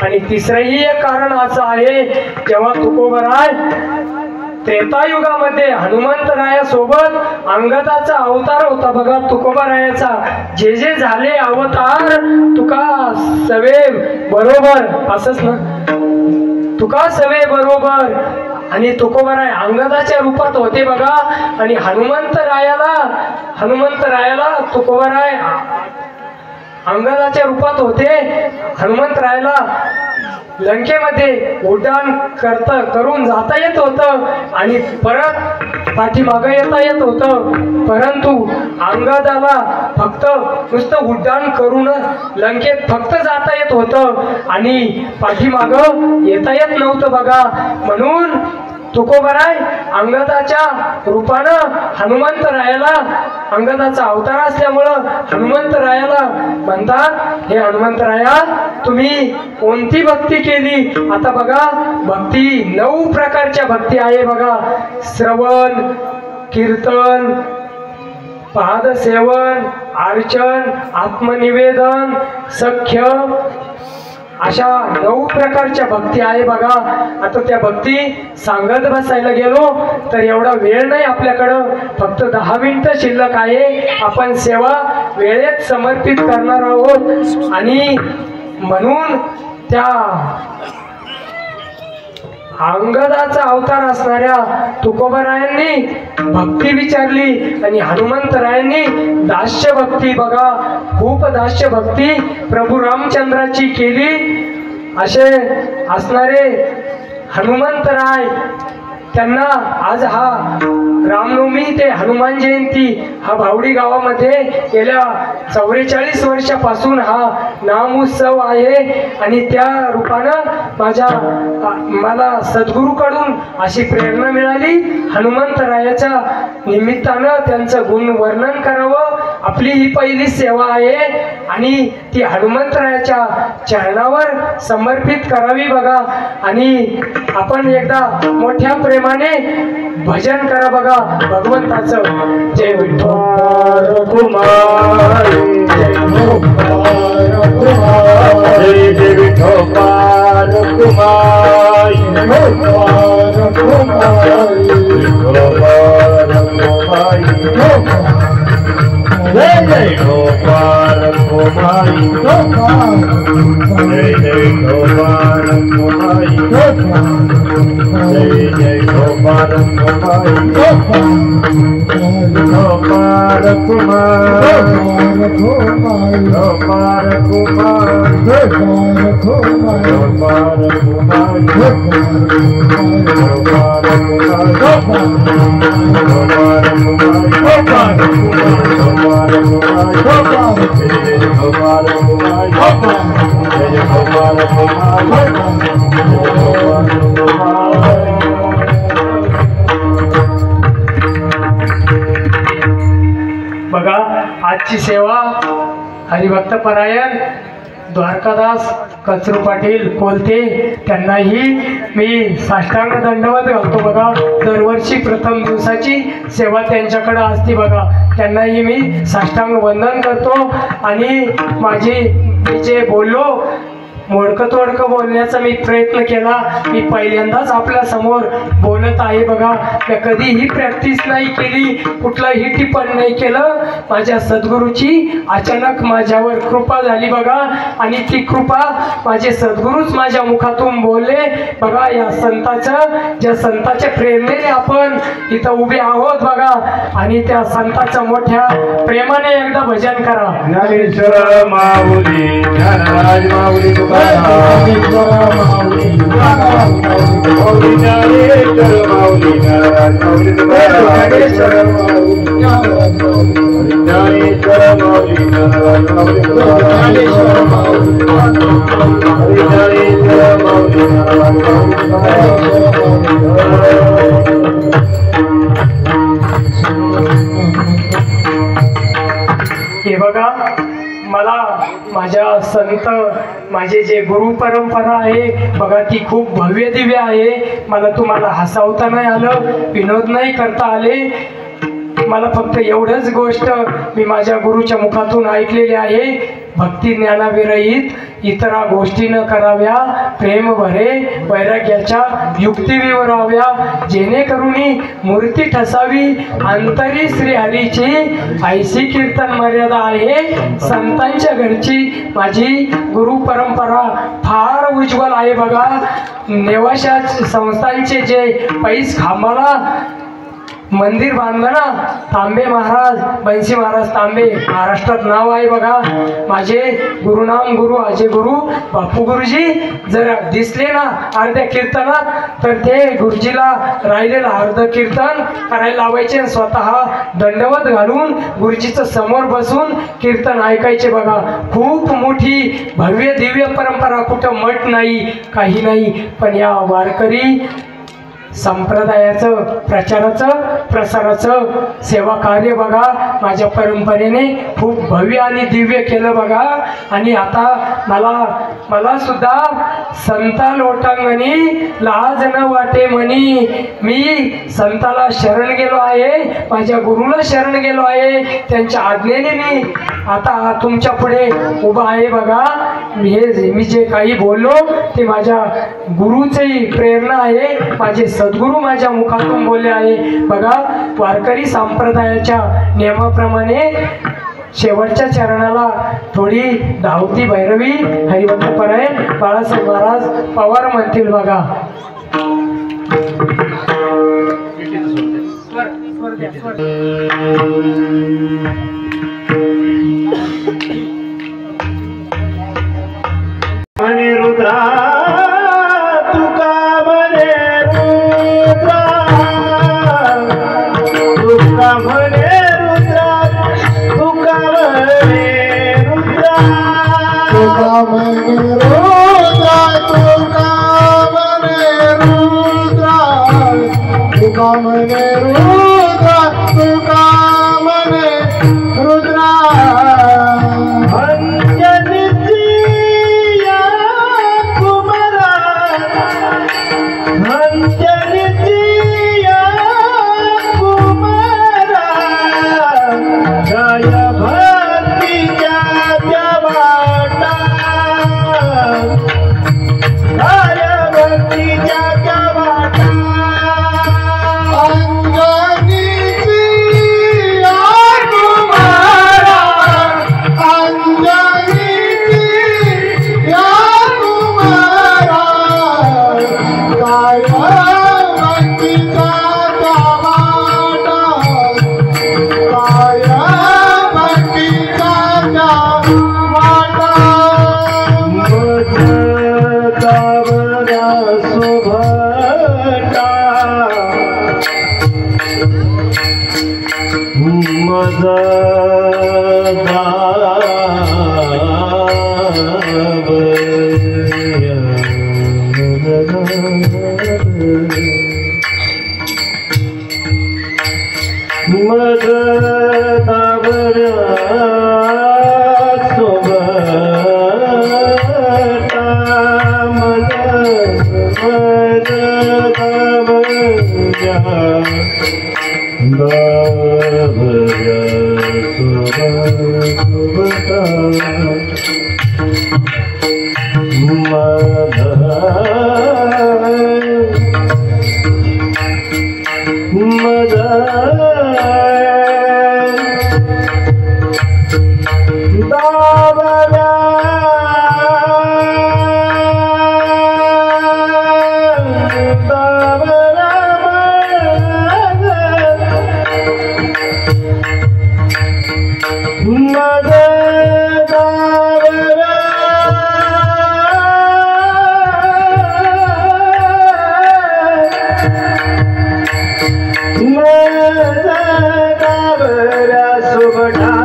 आणि तिसरंही एक कारण असं आहे जेव्हा तुकोबराय त्रेतायुगामध्ये हनुमंतरायासोबत अंगदाचा अवतार होता बघा तुकोबरायाचा. जे जे झाले अवतार तुका सवे बरोबर असंच ना तुका सवे बरोबर. आणि तुकोबराय अंगदाच्या रूपात होते बघा. आणि हनुमंतरायाला तुकोबराय अंगदाच्या रूपात होते. हनुमंतरायाला लंकेमध्ये उड्डाण करून जाता येत होतं आणि परत पाठीमागं येता येत होतं. परंतु अंगदाला फक्त नुसतं उड्डाण करून लंकेत फक्त जाता येत होतं आणि पाठीमागं येता येत नव्हतं बघा. म्हणून तुकोबराय अंगदाच्या रूपानं हनुमंतरायाला अंगदाचा अवतार असल्यामुळं हनुमंतरायाला म्हणतात हे हनुमंतराया तुम्ही कोणती भक्ती केली. आता बघा भक्ती 9 प्रकारच्या भक्ती आहे बघा. श्रवण, कीर्तन, पादसेवन, अर्चन, आत्मनिवेदन, सख्य अशा 9 प्रकारच्या भक्ती आहे बघा. आता त्या भक्ती सांगत बसायला गेलो तर एवढा वेळ नाही आपल्याकडं. फक्त 10 मिनिटं शिल्लक आहे. आपण सेवा वेळेत समर्पित करणार आहोत. आणि म्हणून त्या अंगदाचा अवतार असणाऱ्या तुकोबारायांनी भक्ती विचारली आणि हनुमंतरायांनी दास्य भक्ती बघा, खूप दास्य भक्ती प्रभू रामचंद्राची केली. असे असणारे हनुमंतराय त्यांना आज हा रामनवमी ते हनुमान जयंती हा भावडी गावामध्ये गेल्या 44 वर्षापासून हा नाम उत्सव आहे. आणि त्या रूपानं मला सद्गुरूकडून अशी प्रेरणा मिळाली. हनुमंतरायाच्या निमित्तानं त्यांचं गुण वर्णन करावं, आपली ही पहिली सेवा आहे आणि ती हनुमंतरायाच्या चरणावर समर्पित करावी बघा. आणि आपण एकदा मोठ्या प्रेमाने भजन करा बघा भगवंताचं. जय विठ्ठल कुमारी जय विठोबार कुमारी जय जय गोपाल कुमारी जय जय गोपाल कुमारी जय जय गोपाल कुमारी गोपाल कुमार गोपाल कुमार गोपाल बघा आजची सेवा हरिभक्त परायण द्वारकादास कचरू पाटील कोलते त्यांनाही मी साष्टांग दंडवत घालतो बघा. दरवर्षी प्रथम दिवसाची सेवा त्यांच्याकडे असते बघा. त्यांनाही मी साष्टांग वंदन करतो. आणि मी जे बोललो मोडकं तोडकं बोलण्याचा मी प्रयत्न केला. मी पहिल्यांदाच आपल्या समोर बोलत आहे बघा. मी कधीही प्रॅक्टिस नाही केली, कुठलंही टिप्पण नाही केलं. माझ्या सद्गुरूची अचानक माझ्यावर कृपा झाली बघा. आणि ती कृपा माझे सद्गुरूच माझ्या मुखातून बोलले बघा. या ज्या संताच्या प्रेरणेने आपण इथं उभे आहोत बघा. आणि त्या संताचं मोठ्या प्रेमाने एकदा भजन करा. ज्ञानेश्वर माऊली ज्ञानराज माऊली ज्ञानेश्वर माऊली ज्ञानेश्वर माऊली ज्ञानराज माऊली ज्ञानेश्वर माऊली ज्ञानराज माऊली ज्ञानराज माऊली ज्ञानेश्वर माऊली ज्ञानेश्वर माऊली हे बघा, मला माझ्या संत माझे जे गुरु परंपरा आहे बघा ती खूप भव्य दिव्य आहे. मला तुम्हाला हसावता नाही आलं, विनोद नाही करता आले. मला फक्त एवढंच गोष्ट मी माझ्या गुरुच्या मुखातून ऐकलेली आहे. भक्ती ज्ञानाविरहित इतरा गोष्टी न कराव्या, प्रेम भरे वैराग्याच्या युक्ती विवराव्या, जेणेकरून मूर्ती ठसावी अंतरी श्रीहरीची, ऐशी कीर्तन मर्यादा आहे संतांच्या घरची. माझी गुरु परंपरा फार उज्ज्वल आहे बघा. नेवाशा संस्थांचे जे पैस खांबाला मंदिर बांधलं ना, तांबे महाराज, बंसी महाराज तांबे, महाराष्ट्रात नाव आहे बघा. माझे गुरुनाम गुरु अजय गुरु बापू गुरुजी जर दिसले ना अर्ध्या कीर्तनात तर ते गुरुजीला राहिलेलं अर्ध कीर्तन करायला लावायचे. स्वतः दंडवत घालून गुरुजीचं समोर बसून कीर्तन ऐकायचे बघा. खूप मोठी भव्य दिव्य परंपरा, कुठं मठ नाही काही नाही. पण या वारकरी संप्रदायाचं प्रचाराचं प्रसाराचं सेवा कार्य बघा माझ्या परंपरेने खूप भव्य आणि दिव्य केलं बघा. आणि आता मला सुद्धा संता लोटांगणी लाज न वाटे म्हणी. मी संताला शरण गेलो आहे, माझ्या गुरुला शरण गेलो आहे. त्यांच्या आज्ञेने मी आता तुमच्या पुढे उभा आहे बघा. मी जे काही बोललो ते माझ्या गुरुची प्रेरणा आहे. माझे सद्गुरू माझ्या मुखातून बोलले आहे बघा. वारकरी संप्रदायाच्या नियमाप्रमाणे शेवटच्या चरणाला थोडी धावती भैरवी हरिभक्त परायण बाळासाहेब महाराज पवार म्हणतील बघा. म्हणे रुद्रा तुका म्हणे रुद्रा तुका म्हणे रुद्रा तुका म्हणे रुद्रा तुका म्हणे रुद्रा तुका म्हणे रुद्रा तुका म्हणे रुद्रा तुका म्हणे रुद्रा अंजनीची या कुमारा अंजनीची या कुमारा जय भक्तीच्या त्या वाटा जय भक्तीच्या त्या वाटा अंजनीची या कुमारा अंजनीची या कुमारा काय भक्तीचा वाटा काय भक्तीचा वाटा मजदावरा सुभटा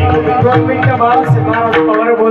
2 मिनिटं बाळासाहेब पवार बोल